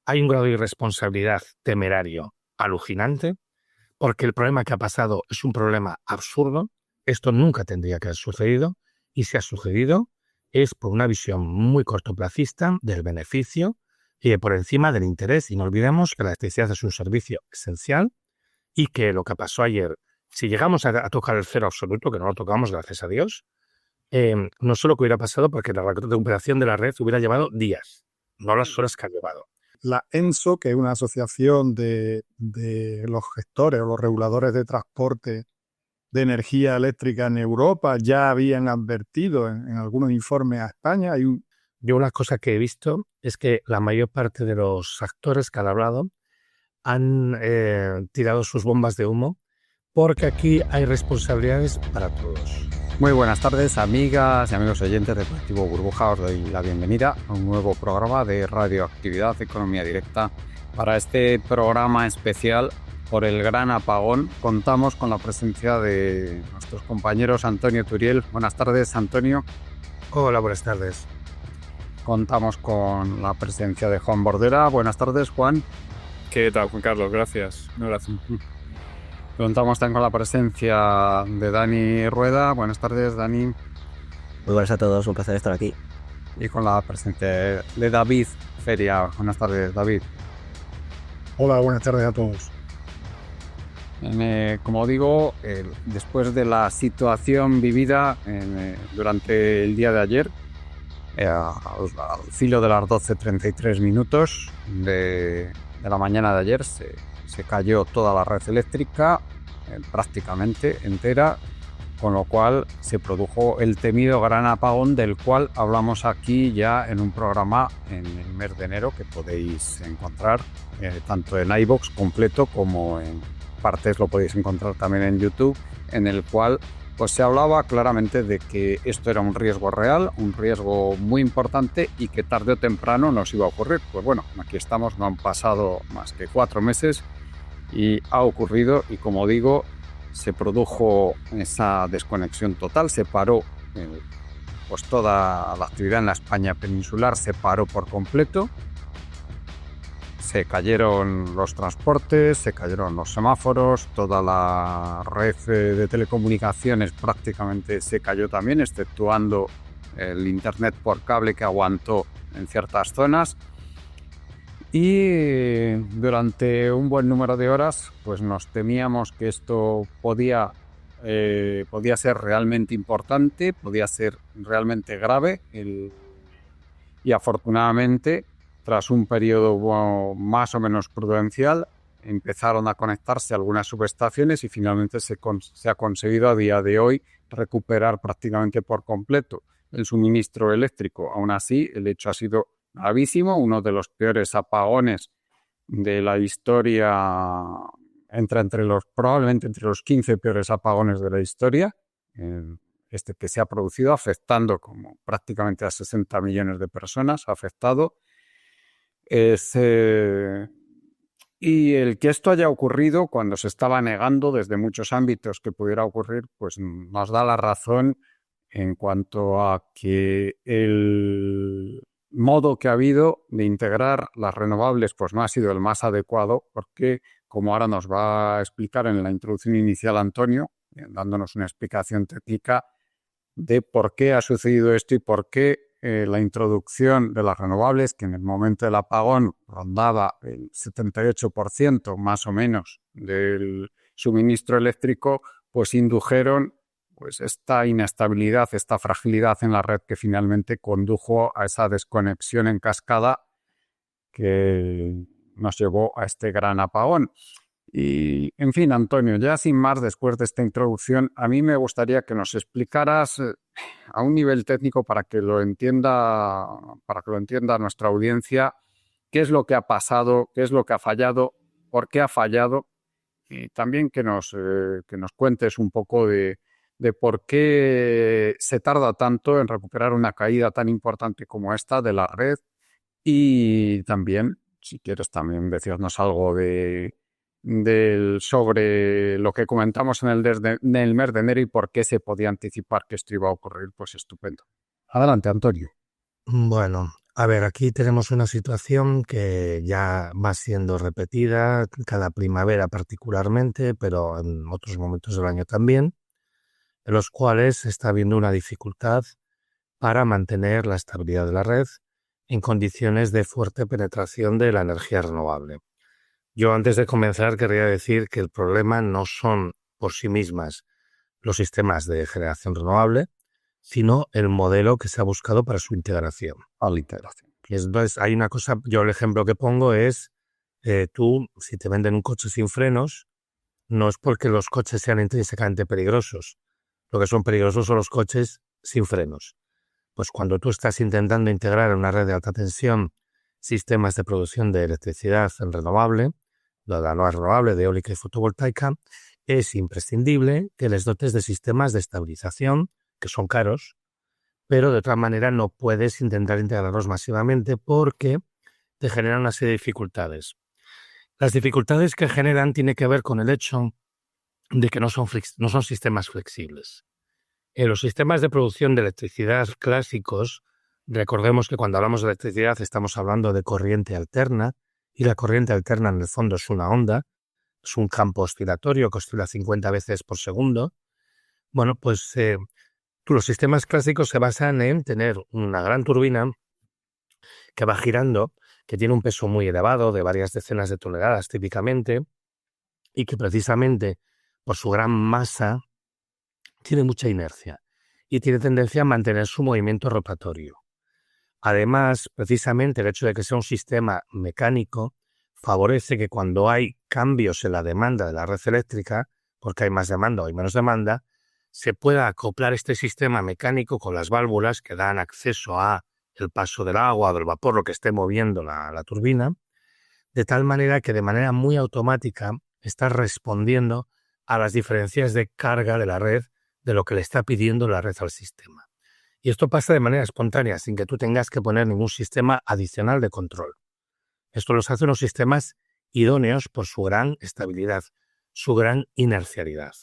hay un grado de irresponsabilidad temerario alucinante, porque el problema que ha pasado es un problema absurdo. Esto nunca tendría que haber sucedido, y si ha sucedido es por una visión muy cortoplacista del beneficio y por encima del interés. Y no olvidemos que la electricidad es un servicio esencial y que lo que pasó ayer, si llegamos a tocar el cero absoluto, que no lo tocamos, gracias a Dios, no solo que hubiera pasado porque la recuperación de la red hubiera llevado días, no las horas que ha llevado. La ENSO, que es una asociación de los gestores o los reguladores de transporte de energía eléctrica en Europa, ya habían advertido en algunos informes a España. Yo una cosa que he visto es que la mayor parte de los actores que han hablado han tirado sus bombas de humo, porque aquí hay responsabilidades para todos. Muy buenas tardes, amigas y amigos oyentes de Colectivo Burbuja. Os doy la bienvenida a un nuevo programa de Radioactividad Economía Directa. Para este programa especial por el gran apagón contamos con la presencia de nuestros compañeros Antonio Turiel. Buenas tardes, Antonio. Hola, buenas tardes. Contamos con la presencia de Juan Bordera. Buenas tardes, Juan. ¿Qué tal, Juan Carlos? Gracias. Un abrazo. Contamos también con la presencia de Dani Rueda. Buenas tardes, Dani. Muy buenas a todos, un placer estar aquí. Y con la presencia de David Feria. Buenas tardes, David. Hola, buenas tardes a todos. Como digo, después de la situación vivida durante el día de ayer, al filo de las 12:33 minutos de la mañana de ayer, se cayó toda la red eléctrica prácticamente entera, con lo cual se produjo el temido gran apagón del cual hablamos aquí ya en un programa en el mes de enero que podéis encontrar tanto en iVoox completo como en partes lo podéis encontrar también en YouTube, en el cual pues se hablaba claramente de que esto era un riesgo real, un riesgo muy importante y que tarde o temprano nos iba a ocurrir. Pues bueno, aquí estamos, no han pasado más que 4 meses y ha ocurrido, y como digo, se produjo esa desconexión total, se paró pues toda la actividad en la España peninsular, se paró por completo, se cayeron los transportes, se cayeron los semáforos, toda la red de telecomunicaciones prácticamente se cayó también, exceptuando el internet por cable que aguantó en ciertas zonas. Y durante un buen número de horas pues nos temíamos que esto podía ser realmente importante, podía ser realmente grave, y afortunadamente tras un periodo más o menos prudencial empezaron a conectarse algunas subestaciones y finalmente se ha conseguido a día de hoy recuperar prácticamente por completo el suministro eléctrico. Aún así, el hecho ha sido gravísimo, uno de los peores apagones de la historia, probablemente entre los 15 peores apagones de la historia, que se ha producido, afectando como prácticamente a 60 millones de personas, ha afectado. Y el que esto haya ocurrido cuando se estaba negando desde muchos ámbitos que pudiera ocurrir, pues nos da la razón en cuanto a que el modo que ha habido de integrar las renovables pues no ha sido el más adecuado, porque como ahora nos va a explicar en la introducción inicial Antonio, dándonos una explicación técnica de por qué ha sucedido esto y por qué la introducción de las renovables, que en el momento del apagón rondaba el 78% más o menos del suministro eléctrico, pues indujeron pues esta inestabilidad, esta fragilidad en la red que finalmente condujo a esa desconexión en cascada que nos llevó a este gran apagón. Y, en fin, Antonio, ya sin más, después de esta introducción, a mí me gustaría que nos explicaras a un nivel técnico para que lo entienda nuestra audiencia, qué es lo que ha pasado, qué es lo que ha fallado, por qué ha fallado, y también que nos cuentes un poco de por qué se tarda tanto en recuperar una caída tan importante como esta de la red, y también, si quieres, también decirnos algo sobre lo que comentamos en el mes de enero y por qué se podía anticipar que esto iba a ocurrir, pues estupendo. Adelante, Antonio. Bueno, A ver, aquí tenemos una situación que ya va siendo repetida cada primavera particularmente, pero en otros momentos del año también, en los cuales está habiendo una dificultad para mantener la estabilidad de la red en condiciones de fuerte penetración de la energía renovable. Yo antes de comenzar querría decir que el problema no son por sí mismas los sistemas de generación renovable, sino el modelo que se ha buscado para su integración. Entonces, hay una cosa, yo el ejemplo que pongo es, tú, si te venden un coche sin frenos, no es porque los coches sean intrínsecamente peligrosos. Lo que son peligrosos son los coches sin frenos. Pues cuando tú estás intentando integrar en una red de alta tensión sistemas de producción de electricidad renovable, la no renovable, de eólica y fotovoltaica, es imprescindible que les dotes de sistemas de estabilización, que son caros, pero de otra manera no puedes intentar integrarlos masivamente porque te generan una serie de dificultades. Las dificultades que generan tienen que ver con el hecho de que no son sistemas flexibles. En los sistemas de producción de electricidad clásicos, recordemos que cuando hablamos de electricidad estamos hablando de corriente alterna, y la corriente alterna en el fondo es una onda, es un campo oscilatorio que oscila 50 veces por segundo. Bueno, pues los sistemas clásicos se basan en tener una gran turbina que va girando, que tiene un peso muy elevado, de varias decenas de toneladas típicamente, y que precisamente por su gran masa tiene mucha inercia y tiene tendencia a mantener su movimiento rotatorio. Además, precisamente el hecho de que sea un sistema mecánico favorece que cuando hay cambios en la demanda de la red eléctrica, porque hay más demanda o hay menos demanda, se pueda acoplar este sistema mecánico con las válvulas que dan acceso a el paso del agua o del vapor, lo que esté moviendo la turbina, de tal manera que de manera muy automática está respondiendo a las diferencias de carga de la red de lo que le está pidiendo la red al sistema. Y esto pasa de manera espontánea, sin que tú tengas que poner ningún sistema adicional de control. Esto los hace unos sistemas idóneos por su gran estabilidad, su gran inercialidad.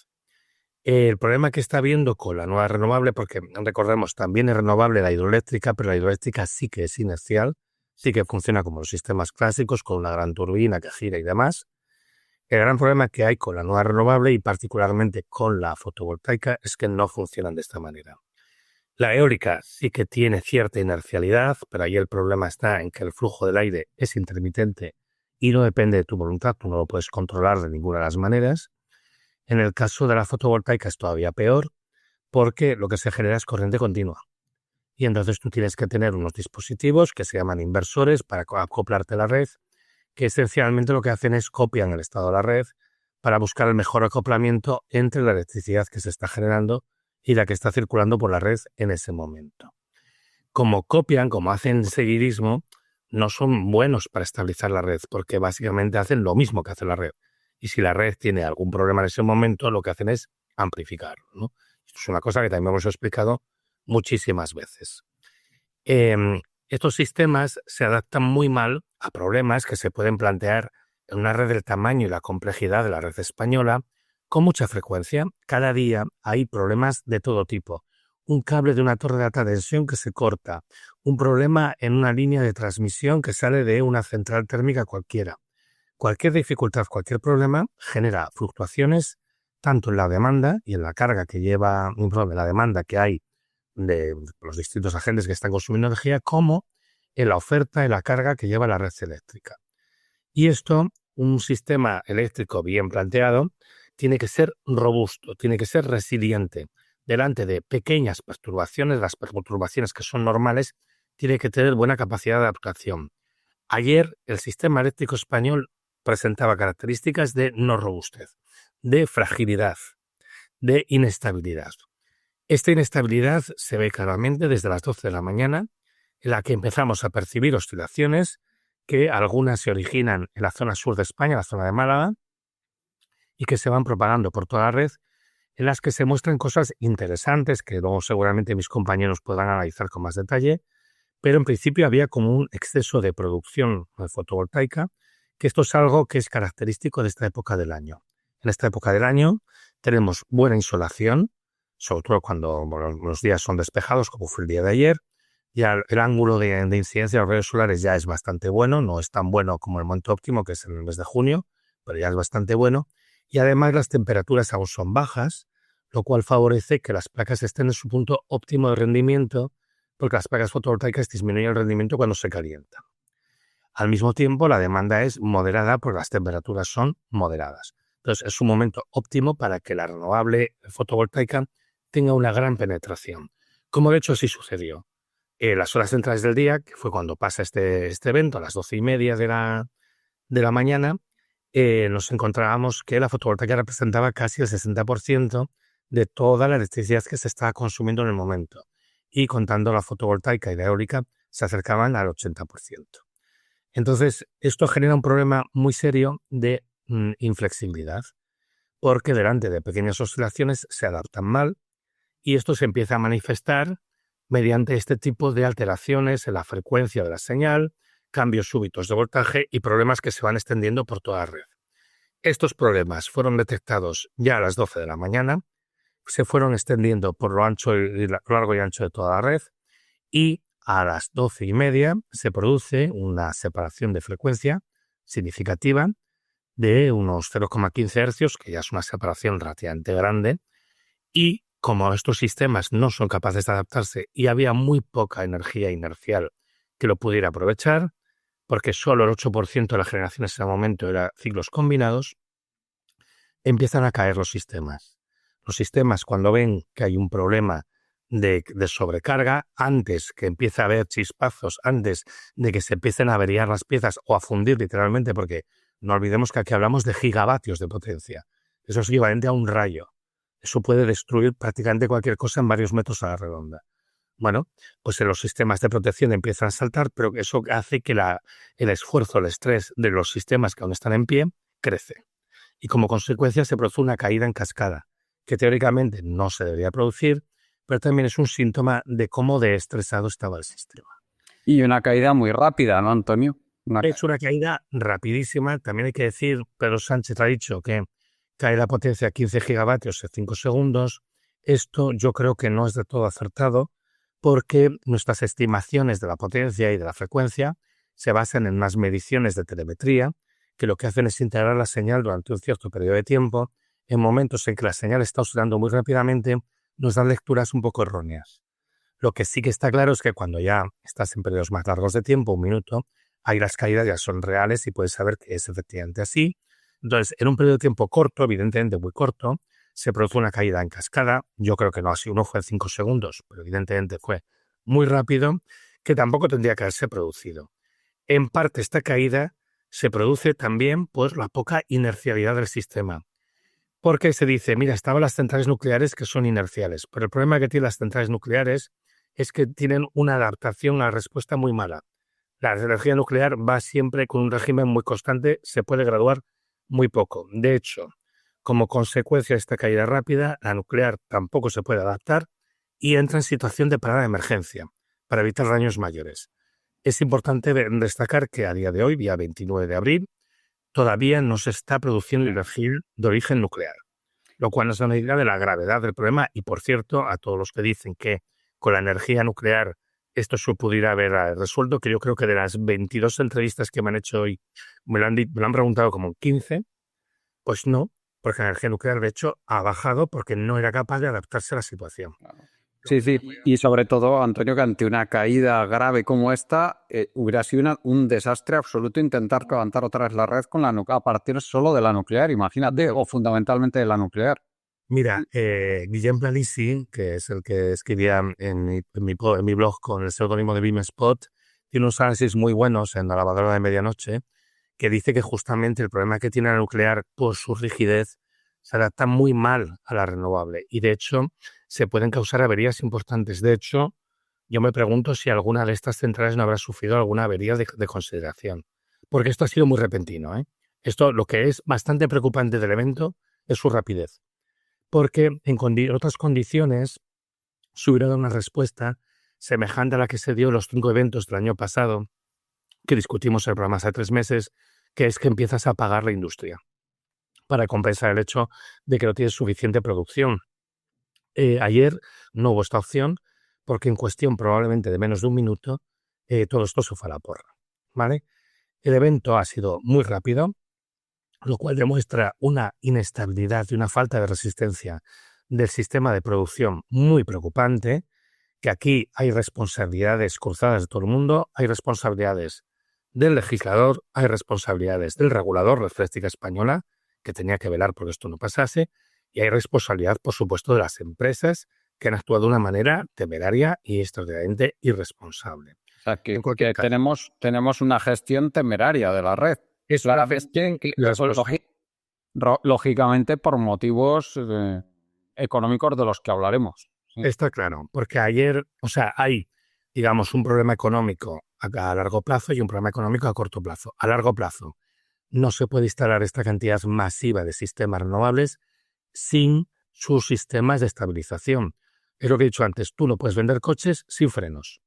El problema que está habiendo con la nueva renovable, porque recordemos, también es renovable la hidroeléctrica, pero la hidroeléctrica sí que es inercial, sí que funciona como los sistemas clásicos, con una gran turbina que gira y demás. El gran problema que hay con la nueva renovable y particularmente con la fotovoltaica es que no funcionan de esta manera. La eólica sí que tiene cierta inercialidad, pero ahí el problema está en que el flujo del aire es intermitente y no depende de tu voluntad, tú no lo puedes controlar de ninguna de las maneras. En el caso de la fotovoltaica es todavía peor porque lo que se genera es corriente continua. Y entonces tú tienes que tener unos dispositivos que se llaman inversores para acoplarte a la red, que esencialmente lo que hacen es copian el estado de la red para buscar el mejor acoplamiento entre la electricidad que se está generando y la que está circulando por la red en ese momento. Como copian, como hacen seguidismo, no son buenos para estabilizar la red, porque básicamente hacen lo mismo que hace la red. Y si la red tiene algún problema en ese momento, lo que hacen es amplificarlo, ¿no? Esto es una cosa que también hemos explicado muchísimas veces. Estos sistemas se adaptan muy mal a problemas que se pueden plantear en una red del tamaño y la complejidad de la red española con mucha frecuencia. Cada día hay problemas de todo tipo. Un cable de una torre de alta tensión que se corta, un problema en una línea de transmisión que sale de una central térmica cualquiera. Cualquier dificultad, cualquier problema genera fluctuaciones tanto en la demanda y en la carga que lleva, la demanda que hay de los distintos agentes que están consumiendo energía, como en la oferta y la carga que lleva la red eléctrica. Y esto, un sistema eléctrico bien planteado, tiene que ser robusto, tiene que ser resiliente. Delante de pequeñas perturbaciones, las perturbaciones que son normales, tiene que tener buena capacidad de adaptación. Ayer el sistema eléctrico español presentaba características de no robustez, de fragilidad, de inestabilidad. Esta inestabilidad se ve claramente desde las 12 de la mañana, en la que empezamos a percibir oscilaciones que algunas se originan en la zona sur de España, la zona de Málaga, y que se van propagando por toda la red, en las que se muestran cosas interesantes que luego seguramente mis compañeros podrán analizar con más detalle, pero en principio había como un exceso de producción fotovoltaica, que esto es algo que es característico de esta época del año. En esta época del año tenemos buena insolación, sobre todo cuando los días son despejados, como fue el día de ayer. ya el ángulo de incidencia de los rayos solares ya es bastante bueno, no es tan bueno como el momento óptimo, que es en el mes de junio, pero ya es bastante bueno. Y además las temperaturas aún son bajas, lo cual favorece que las placas estén en su punto óptimo de rendimiento, porque las placas fotovoltaicas disminuyen el rendimiento cuando se calientan. Al mismo tiempo, la demanda es moderada porque las temperaturas son moderadas. Entonces, es un momento óptimo para que la renovable fotovoltaica tenga una gran penetración. Como de hecho sí sucedió. Las horas centrales del día, que fue cuando pasa este evento, a las 12:30 de la mañana, nos encontrábamos que la fotovoltaica representaba casi el 60% de toda la electricidad que se estaba consumiendo en el momento. Y contando la fotovoltaica y la eólica, se acercaban al 80%. Entonces, esto genera un problema muy serio de inflexibilidad, porque delante de pequeñas oscilaciones se adaptan mal y esto se empieza a manifestar mediante este tipo de alteraciones en la frecuencia de la señal, cambios súbitos de voltaje y problemas que se van extendiendo por toda la red. Estos problemas fueron detectados ya a las 12 de la mañana, se fueron extendiendo por lo largo y ancho de toda la red y a las 12:30 se produce una separación de frecuencia significativa de unos 0,15 hercios, que ya es una separación relativamente grande, y como estos sistemas no son capaces de adaptarse y había muy poca energía inercial que lo pudiera aprovechar, porque solo el 8% de la generación en ese momento era ciclos combinados, empiezan a caer los sistemas. Los sistemas, cuando ven que hay un problema de sobrecarga, antes que empiece a haber chispazos, antes de que se empiecen a averiar las piezas o a fundir literalmente, porque no olvidemos que aquí hablamos de gigavatios de potencia. Eso es equivalente a un rayo. Eso puede destruir prácticamente cualquier cosa en varios metros a la redonda. Bueno, pues los sistemas de protección empiezan a saltar, pero eso hace que el esfuerzo, el estrés de los sistemas que aún están en pie crece. Y como consecuencia se produce una caída en cascada, que teóricamente no se debería producir, pero también es un síntoma de cómo de estresado estaba el sistema. Y una caída muy rápida, ¿no, Antonio? Es una caída rapidísima. También hay que decir, Pedro Sánchez ha dicho que cae la potencia a 15 gigavatios en 5 segundos. Esto yo creo que no es de todo acertado, porque nuestras estimaciones de la potencia y de la frecuencia se basan en unas mediciones de telemetría que lo que hacen es integrar la señal durante un cierto periodo de tiempo. En momentos en que la señal está oscilando muy rápidamente, nos dan lecturas un poco erróneas. Lo que sí que está claro es que cuando ya estás en periodos más largos de tiempo, un minuto, ahí las caídas ya son reales y puedes saber que es efectivamente así. Entonces, en un periodo de tiempo corto, evidentemente muy corto, se produce una caída en cascada. Yo creo que no así, uno fue en 5 segundos, pero evidentemente fue muy rápido, que tampoco tendría que haberse producido. En parte esta caída se produce también por la poca inercialidad del sistema. Porque se dice, mira, estaban las centrales nucleares que son inerciales, pero el problema que tienen las centrales nucleares es que tienen una adaptación a la respuesta muy mala. La energía nuclear va siempre con un régimen muy constante, se puede graduar muy poco. De hecho, como consecuencia de esta caída rápida, la nuclear tampoco se puede adaptar y entra en situación de parada de emergencia para evitar daños mayores. Es importante destacar que a día de hoy, día 29 de abril, todavía no se está produciendo energía de origen nuclear, lo cual nos da una idea de la gravedad del problema. Y, por cierto, a todos los que dicen que con la energía nuclear esto se pudiera haber resuelto, que yo creo que de las 22 entrevistas que me han hecho hoy, me lo han preguntado como 15, pues no, porque la energía nuclear, de hecho, ha bajado porque no era capaz de adaptarse a la situación. Sí, y sobre todo, Antonio, que ante una caída grave como esta, hubiera sido un desastre absoluto intentar levantar otra vez la red con a partir solo de la nuclear, imagínate, o fundamentalmente de la nuclear. Mira, Guillem Planici, que es el que escribía en mi blog con el seudónimo de Beamspot, tiene unos análisis muy buenos en La lavadora de medianoche, que dice que justamente el problema que tiene la nuclear por su rigidez se adapta muy mal a la renovable y de hecho se pueden causar averías importantes. De hecho, yo me pregunto si alguna de estas centrales no habrá sufrido alguna avería de consideración, porque esto ha sido muy repentino, ¿eh? Esto, lo que es bastante preocupante del evento es su rapidez, porque en otras condiciones se hubiera dado una respuesta semejante a la que se dio en los 5 eventos del año pasado, que discutimos en el programa hace 3 meses, que es que empiezas a pagar la industria para compensar el hecho de que no tienes suficiente producción. Ayer no hubo esta opción, porque en cuestión probablemente de menos de un minuto todo esto se fue a la porra, ¿vale? El evento ha sido muy rápido, lo cual demuestra una inestabilidad y una falta de resistencia del sistema de producción muy preocupante, que aquí hay responsabilidades cruzadas de todo el mundo, hay responsabilidades del legislador, hay responsabilidades del regulador, la Eléctrica Española, que tenía que velar por que esto no pasase, y hay responsabilidad, por supuesto, de las empresas que han actuado de una manera temeraria y extraordinariamente irresponsable. O sea, que caso, tenemos una gestión temeraria de la red. es una gestión que Lógicamente por motivos económicos de los que hablaremos. Sí. está claro, porque ayer, hay, digamos, un problema económico a largo plazo y un problema económico a corto plazo. A largo plazo, no se puede instalar esta cantidad masiva de sistemas renovables sin sus sistemas de estabilización. Es lo que he dicho antes, tú no puedes vender coches sin frenos.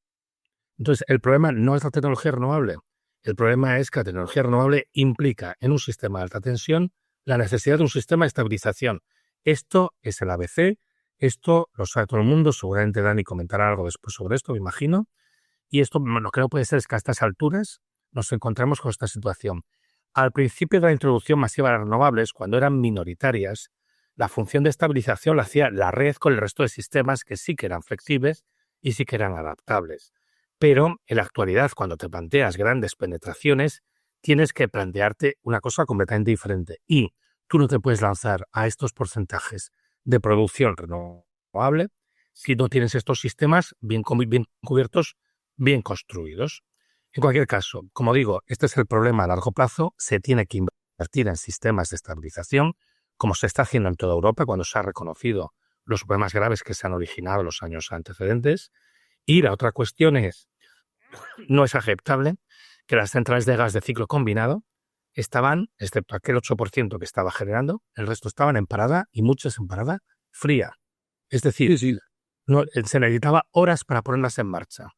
Entonces, el problema no es la tecnología renovable. El problema es que la tecnología renovable implica en un sistema de alta tensión la necesidad de un sistema de estabilización. Esto es el ABC, esto lo sabe todo el mundo, seguramente Dani comentará algo después sobre esto, me imagino. Y esto lo que no puede ser es que a estas alturas nos encontremos con esta situación. Al principio de la introducción masiva de renovables, cuando eran minoritarias, la función de estabilización la hacía la red con el resto de sistemas que sí que eran flexibles y sí que eran adaptables. Pero en la actualidad, cuando te planteas grandes penetraciones, tienes que plantearte una cosa completamente diferente. Y tú no te puedes lanzar a estos porcentajes de producción renovable si no tienes estos sistemas bien cubiertos, bien construidos. En cualquier caso, como digo, este es el problema a largo plazo. Se tiene que invertir en sistemas de estabilización, como se está haciendo en toda Europa cuando se ha reconocido los problemas graves que se han originado en los años antecedentes. Y la otra cuestión es, no es aceptable que las centrales de gas de ciclo combinado estaban, excepto aquel 8% que estaba generando, el resto estaban en parada y muchas en parada fría. Es decir, no, se necesitaba horas para ponerlas en marcha.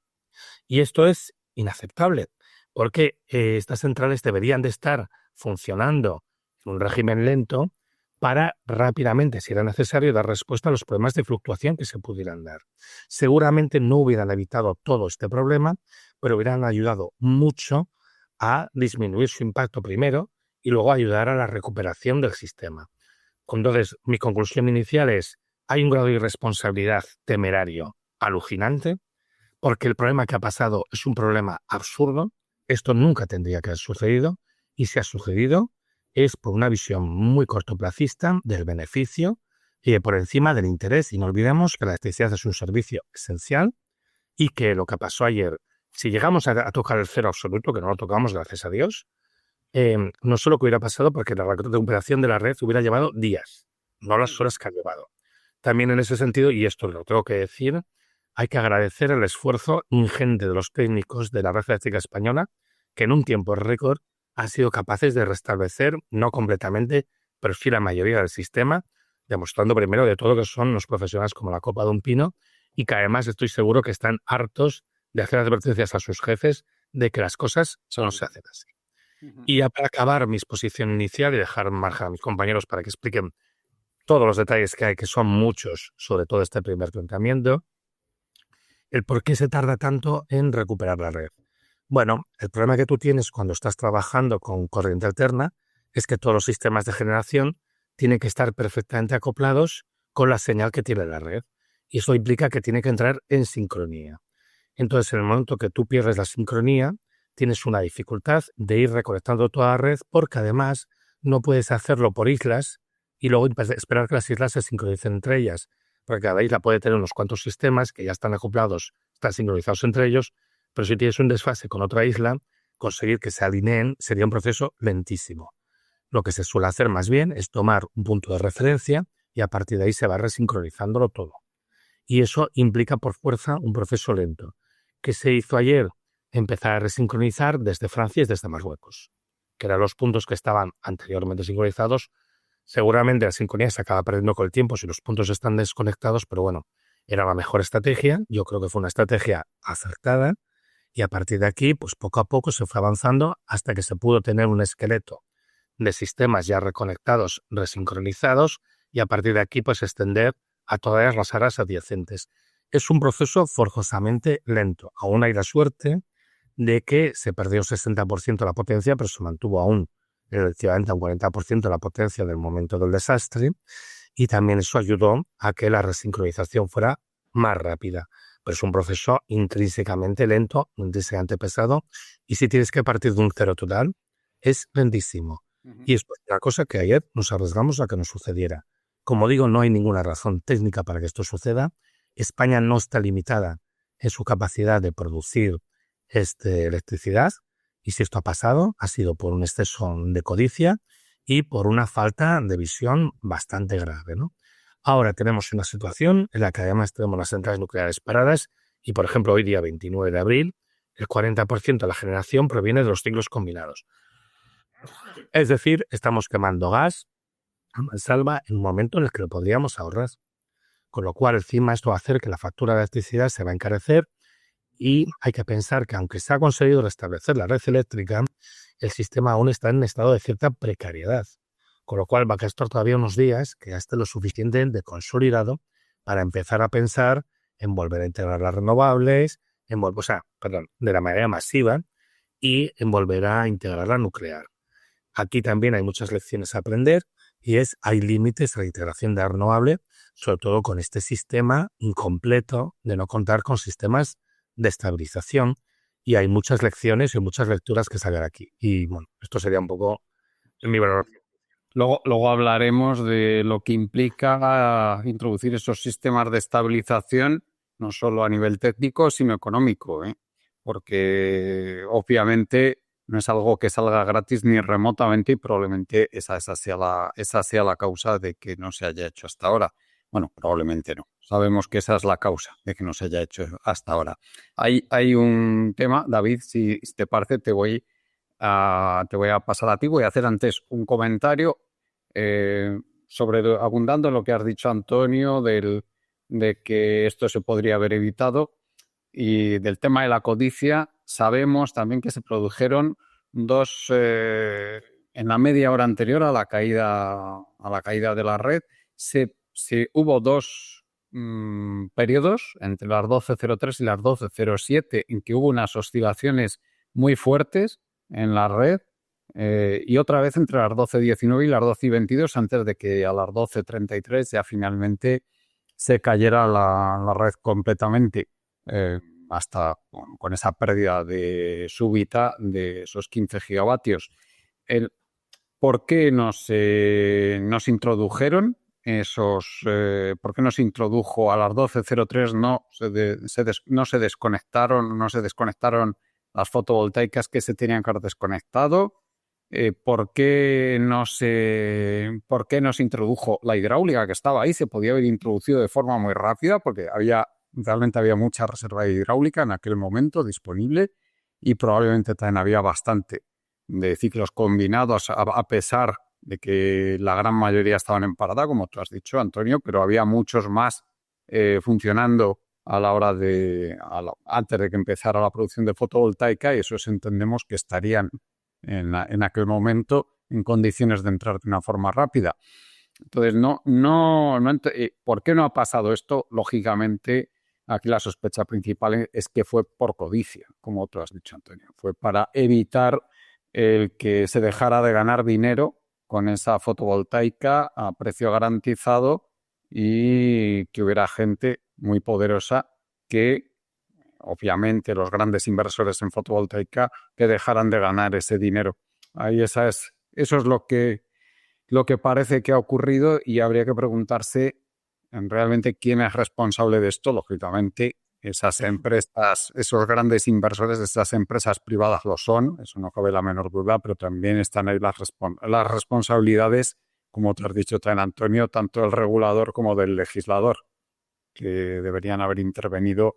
Y esto es inaceptable, porque estas centrales deberían de estar funcionando en un régimen lento para rápidamente, si era necesario, dar respuesta a los problemas de fluctuación que se pudieran dar. Seguramente no hubieran evitado todo este problema, pero hubieran ayudado mucho a disminuir su impacto primero y luego ayudar a la recuperación del sistema. Entonces, mi conclusión inicial es, hay un grado de irresponsabilidad temerario alucinante, porque el problema que ha pasado es un problema absurdo. Esto nunca tendría que haber sucedido, y si ha sucedido es por una visión muy cortoplacista del beneficio y por encima del interés. Y no olvidemos que la electricidad es un servicio esencial y que lo que pasó ayer, si llegamos a tocar el cero absoluto, que no lo tocamos, gracias a Dios, no solo que hubiera pasado porque la recuperación de la red hubiera llevado días, no las horas que ha llevado. También en ese sentido, y esto lo tengo que decir, hay que agradecer el esfuerzo ingente de los técnicos de la Red Eléctrica Española, que en un tiempo récord han sido capaces de restablecer, no completamente, pero sí la mayoría del sistema, demostrando primero de todo que son unos profesionales como la copa de un pino y que además estoy seguro que están hartos de hacer advertencias a sus jefes de que las cosas no se hacen así. Y ya para acabar mi exposición inicial y dejar margen a mis compañeros para que expliquen todos los detalles que hay, que son muchos, sobre todo este primer planteamiento, el por qué se tarda tanto en recuperar la red. Bueno, el problema que tú tienes cuando estás trabajando con corriente alterna es que todos los sistemas de generación tienen que estar perfectamente acoplados con la señal que tiene la red. Y eso implica que tiene que entrar en sincronía. Entonces, en el momento que tú pierdes la sincronía, tienes una dificultad de ir reconectando toda la red, porque además no puedes hacerlo por islas y luego esperar que las islas se sincronicen entre ellas, porque cada isla puede tener unos cuantos sistemas que ya están acoplados, están sincronizados entre ellos, pero si tienes un desfase con otra isla, conseguir que se alineen sería un proceso lentísimo. Lo que se suele hacer más bien es tomar un punto de referencia y a partir de ahí se va resincronizándolo todo. Y eso implica por fuerza un proceso lento. ¿Qué se hizo ayer? Empezar a resincronizar desde Francia y desde Marruecos, que eran los puntos que estaban anteriormente sincronizados. Seguramente la sincronía se acaba perdiendo con el tiempo si los puntos están desconectados, pero bueno, era la mejor estrategia. Yo creo que fue una estrategia acertada y a partir de aquí, pues poco a poco se fue avanzando hasta que se pudo tener un esqueleto de sistemas ya reconectados, resincronizados, y a partir de aquí pues extender a todas las áreas adyacentes. es un proceso forzosamente lento. Aún hay la suerte de que se perdió 60% de la potencia, pero se mantuvo aún relativamente a un 40% de la potencia del momento del desastre, y también eso ayudó a que la resincronización fuera más rápida. Pero es un proceso intrínsecamente lento, intrínsecamente pesado, y si tienes que partir de un cero total, es lentísimo. Y esto es una cosa que ayer nos arriesgamos a que nos sucediera. Como digo, no hay ninguna razón técnica para que esto suceda. España no está limitada en su capacidad de producir electricidad, y si esto ha pasado, ha sido por un exceso de codicia y por una falta de visión bastante grave, ¿no? Ahora tenemos una situación en la que además tenemos las centrales nucleares paradas y, por ejemplo, hoy día 29 de abril, el 40% de la generación proviene de los ciclos combinados. Es decir, estamos quemando gas a mansalva en un momento en el que lo podríamos ahorrar. Con lo cual, encima, esto va a hacer que la factura de electricidad se va a encarecer, y hay que pensar que aunque se ha conseguido restablecer la red eléctrica, el sistema aún está en un estado de cierta precariedad. Con lo cual va a estar todavía unos días que ya esté lo suficientemente consolidado para empezar a pensar en volver a integrar las renovables, de la manera masiva, y en volver a integrar la nuclear. Aquí también hay muchas lecciones a aprender, y hay límites a la integración de la renovable, sobre todo con este sistema incompleto de no contar con sistemas de estabilización, y hay muchas lecciones y muchas lecturas que sacar aquí. Y bueno, esto sería un poco mi valoración. Luego hablaremos de lo que implica introducir esos sistemas de estabilización, no solo a nivel técnico, sino económico, porque obviamente no es algo que salga gratis ni remotamente, y probablemente esa sea la causa de que no se haya hecho hasta ahora. Bueno, probablemente no. Sabemos que esa es la causa de que no se haya hecho hasta ahora. Hay un tema, David, si te parece, te voy a pasar a ti. Voy a hacer antes un comentario abundando en lo que has dicho, Antonio, de que esto se podría haber evitado, y del tema de la codicia. Sabemos también que se produjeron en la media hora anterior a la caída de la red, hubo dos periodos entre las 12:03 y las 12:07 en que hubo unas oscilaciones muy fuertes en la red, y otra vez entre las 12:19 y las 12:22, antes de que a las 12:33 ya finalmente se cayera la red completamente, hasta con esa pérdida súbita de esos 15 gigavatios. ¿Por qué no se introdujeron por qué no se introdujo a las 12:03? No se desconectaron las fotovoltaicas que se tenían que haber desconectado. ¿Por qué no se introdujo la hidráulica que estaba ahí? Se podía haber introducido de forma muy rápida, porque realmente había mucha reserva de hidráulica en aquel momento disponible, y probablemente también había bastante de ciclos combinados, a pesar de que la gran mayoría estaban en parada, como tú has dicho, Antonio, pero había muchos más funcionando antes de que empezara la producción de fotovoltaica, y esos entendemos que estarían en aquel momento en condiciones de entrar de una forma rápida. Entonces, ¿por qué no ha pasado esto? Lógicamente, aquí la sospecha principal es que fue por codicia, como tú has dicho, Antonio. Fue para evitar el que se dejara de ganar dinero con esa fotovoltaica a precio garantizado, y que hubiera gente muy poderosa que, obviamente, los grandes inversores en fotovoltaica, que dejaran de ganar ese dinero. Eso es lo que parece que ha ocurrido, y habría que preguntarse realmente quién es responsable de esto. Lógicamente, esas empresas, esos grandes inversores, esas empresas privadas lo son, eso no cabe la menor duda, pero también están ahí las responsabilidades, como te has dicho también, Antonio, tanto del regulador como del legislador, que deberían haber intervenido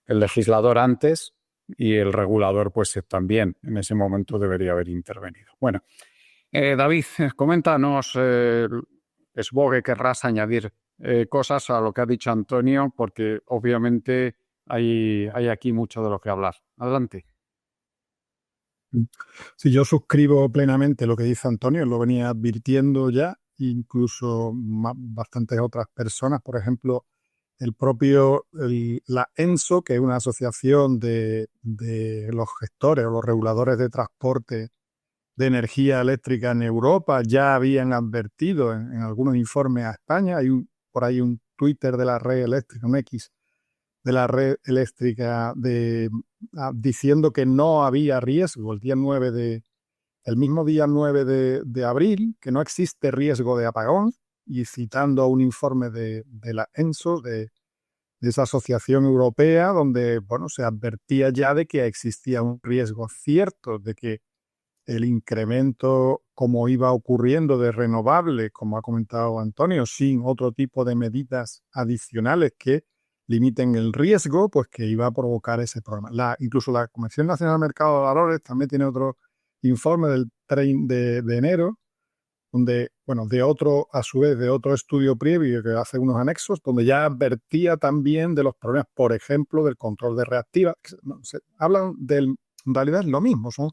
el legislador antes, y el regulador pues también en ese momento debería haber intervenido. Bueno, David, coméntanos, supongo que querrás añadir cosas a lo que ha dicho Antonio, porque obviamente hay aquí mucho de lo que hablar. Adelante. Sí, yo suscribo plenamente lo que dice Antonio, lo venía advirtiendo ya, incluso bastantes otras personas. Por ejemplo, la ENSO, que es una asociación de los gestores o los reguladores de transporte de energía eléctrica en Europa, ya habían advertido en algunos informes a España. Hay por ahí un Twitter de la red eléctrica, un X de la red eléctrica diciendo que no había riesgo el mismo día 9 de abril, que no existe riesgo de apagón, y citando un informe de la ENSO, de esa asociación europea, donde se advertía ya de que existía un riesgo cierto de que el incremento, como iba ocurriendo, de renovables, como ha comentado Antonio, sin otro tipo de medidas adicionales que limiten el riesgo, pues que iba a provocar ese problema. Incluso la Comisión Nacional del Mercado de Valores también tiene otro informe del 30 de enero, donde, a su vez, de otro estudio previo que hace unos anexos, donde ya advertía también de los problemas, por ejemplo, del control de reactivas. En realidad es lo mismo, son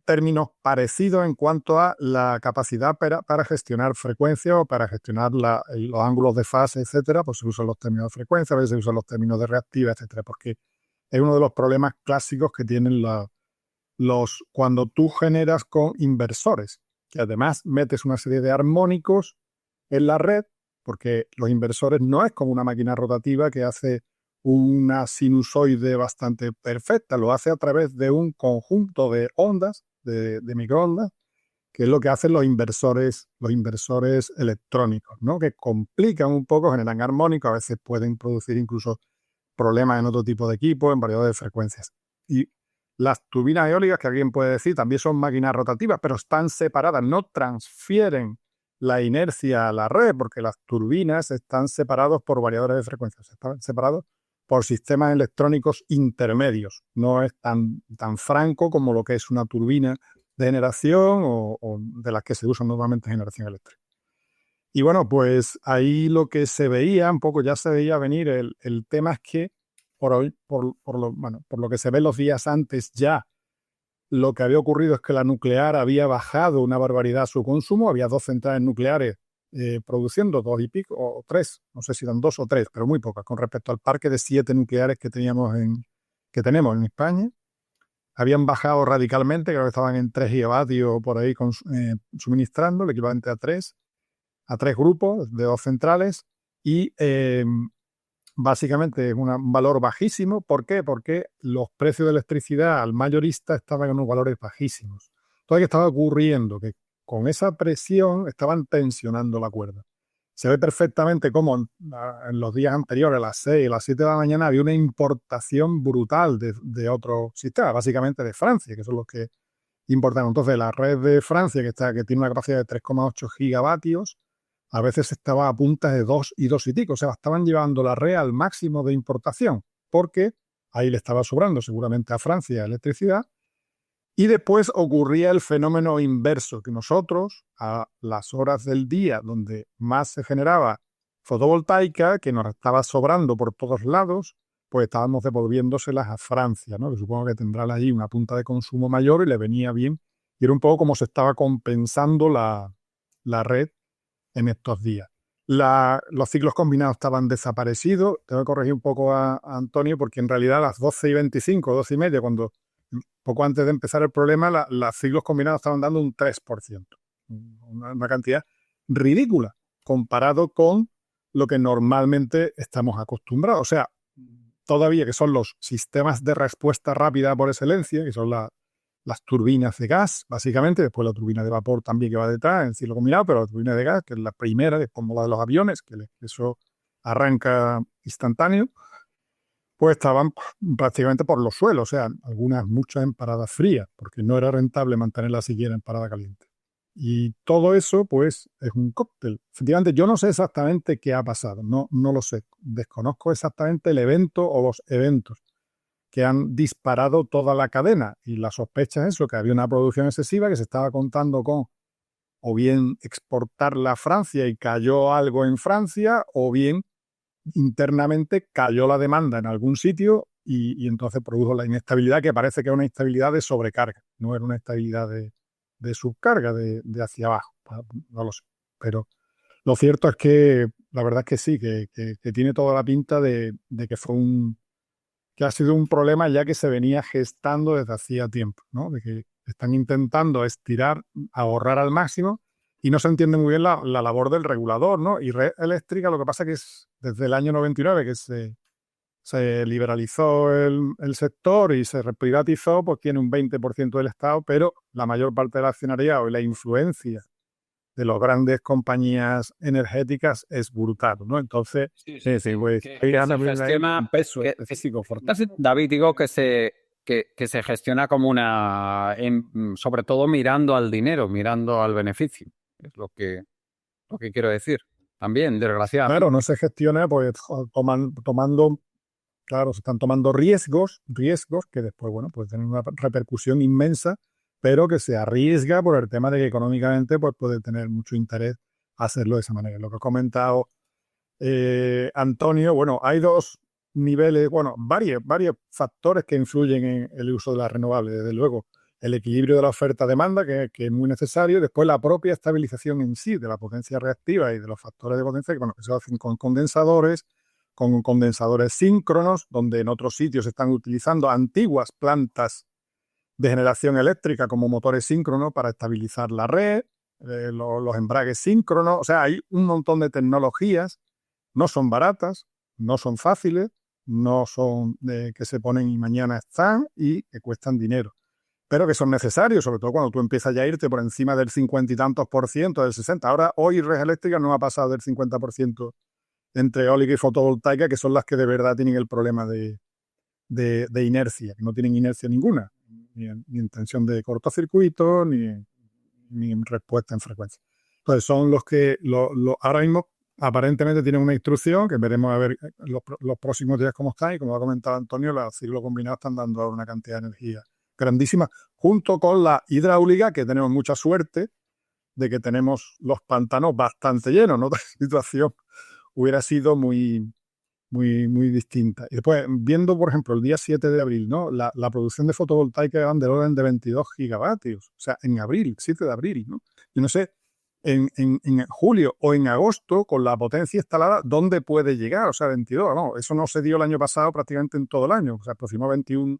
términos parecidos en cuanto a la capacidad para gestionar frecuencias o para gestionar los ángulos de fase, etcétera. Pues se usan los términos de frecuencia, a veces se usan los términos de reactiva, etcétera, porque es uno de los problemas clásicos que tienen cuando tú generas con inversores, que además metes una serie de armónicos en la red, porque los inversores no es como una máquina rotativa que hace una sinusoide bastante perfecta, lo hace a través de un conjunto de ondas, de microondas, que es lo que hacen los inversores electrónicos, ¿no? Que complican un poco, generan armónicos, a veces pueden producir incluso problemas en otro tipo de equipos, en variedad de frecuencias. Y las turbinas eólicas, que alguien puede decir, también son máquinas rotativas, pero están separadas, no transfieren la inercia a la red, porque las turbinas están separados por variadores de frecuencias, están separados por sistemas electrónicos intermedios. No es tan franco como lo que es una turbina de generación o de las que se usan normalmente en generación eléctrica. Y pues ahí lo que se veía, un poco ya se veía venir, el tema es que por lo que se ve los días antes ya, lo que había ocurrido es que la nuclear había bajado una barbaridad su consumo, había 2 centrales nucleares produciendo 2 y pico, o 3, no sé si eran 2 o 3, pero muy pocas, con respecto al parque de 7 nucleares que tenemos en España. Habían bajado radicalmente, creo que estaban en 3 gigavatios por ahí suministrando, el equivalente a 3 grupos de 2 centrales, y básicamente es un valor bajísimo. ¿Por qué? Porque los precios de electricidad al mayorista estaban en unos valores bajísimos. Entonces, ¿qué estaba ocurriendo? Que con esa presión estaban tensionando la cuerda. Se ve perfectamente cómo en los días anteriores, a las 6, a las 7 de la mañana, había una importación brutal de otros sistemas, básicamente de Francia, que son los que importan. Entonces, la red de Francia, que tiene una capacidad de 3,8 gigavatios, a veces estaba a punta de 2 y 2 y pico. O sea, estaban llevando la red al máximo de importación, porque ahí le estaba sobrando seguramente a Francia electricidad. Y después ocurría el fenómeno inverso, que nosotros, a las horas del día donde más se generaba fotovoltaica, que nos estaba sobrando por todos lados, pues estábamos devolviéndoselas a Francia, ¿no? Que supongo que tendrá allí una punta de consumo mayor y le venía bien. Y era un poco como se estaba compensando la red en estos días. Los ciclos combinados estaban desaparecidos. Tengo que corregir un poco a Antonio, porque en realidad a las 12:25, 12:30, poco antes de empezar el problema, los ciclos combinados estaban dando un 3%. Una cantidad ridícula comparado con lo que normalmente estamos acostumbrados. O sea, todavía que son los sistemas de respuesta rápida por excelencia, que son las turbinas de gas, básicamente, después la turbina de vapor también que va detrás en ciclo combinado, pero la turbina de gas, que es la primera, es como la de los aviones, que eso arranca instantáneo, pues estaban prácticamente por los suelos, o sea, muchas en paradas frías, porque no era rentable mantenerlas siquiera en parada caliente. Y todo eso, pues, es un cóctel. Efectivamente, yo no sé exactamente qué ha pasado, no lo sé. Desconozco exactamente el evento o los eventos que han disparado toda la cadena. Y la sospecha es eso, que había una producción excesiva, que se estaba contando con o bien exportarla a Francia y cayó algo en Francia, o bien internamente cayó la demanda en algún sitio y entonces produjo la inestabilidad, que parece que es una inestabilidad de sobrecarga, no era una estabilidad de subcarga, de hacia abajo. No lo sé. Pero lo cierto es que la verdad es que sí, que tiene toda la pinta de que que ha sido un problema ya que se venía gestando desde hacía tiempo, ¿no? De que están intentando estirar, ahorrar al máximo y no se entiende muy bien la labor del regulador, ¿no? Y Red Eléctrica, lo que pasa que es desde el año 99 que se liberalizó el sector y se privatizó, pues tiene un 20% del Estado, pero la mayor parte del accionariado y la influencia de las grandes compañías energéticas es brutal, ¿no? Entonces, pues Que ahí se anda bien gestiona peso. físico fuerte. David, digo que se gestiona como sobre todo mirando al dinero, mirando al beneficio. Es lo que quiero decir. También, desgraciadamente. Claro, no se gestiona pues tomando, claro, se están tomando riesgos que después, bueno, pues tienen una repercusión inmensa, pero que se arriesga por el tema de que económicamente pues puede tener mucho interés hacerlo de esa manera. Lo que ha comentado Antonio, bueno, hay dos niveles, bueno, varios factores que influyen en el uso de las renovables, desde luego. El equilibrio de la oferta-demanda, que es muy necesario, después la propia estabilización en sí de la potencia reactiva y de los factores de potencia, que, bueno, que se hacen con condensadores síncronos, donde en otros sitios se están utilizando antiguas plantas de generación eléctrica como motores síncronos para estabilizar la red, los embragues síncronos, o sea, hay un montón de tecnologías, no son baratas, no son fáciles, no son que se ponen y mañana están y que cuestan dinero, pero que son necesarios, sobre todo cuando tú empiezas ya a irte por encima del 50 y tantos por ciento, del 60. Ahora, hoy Red Eléctrica no ha pasado del 50% entre eólica y fotovoltaica, que son las que de verdad tienen el problema de inercia, que no tienen inercia ninguna, ni en tensión de cortocircuito, ni en respuesta en frecuencia. Entonces son los que ahora mismo aparentemente tienen una instrucción que veremos a ver los próximos días cómo está, y como ha comentado Antonio, los ciclos combinados están dando ahora una cantidad de energía grandísima, junto con la hidráulica, que tenemos mucha suerte de que tenemos los pantanos bastante llenos, ¿no? Otra situación hubiera sido muy distinta. Y después, viendo, por ejemplo, el día 7 de abril, ¿no? La producción de fotovoltaica van del orden de 22 gigavatios. O sea, en abril, 7 de abril, ¿no? Yo no sé, en julio o en agosto, con la potencia instalada, ¿dónde puede llegar? O sea, 22, no. Eso no se dio el año pasado prácticamente en todo el año. O sea, aproximó 21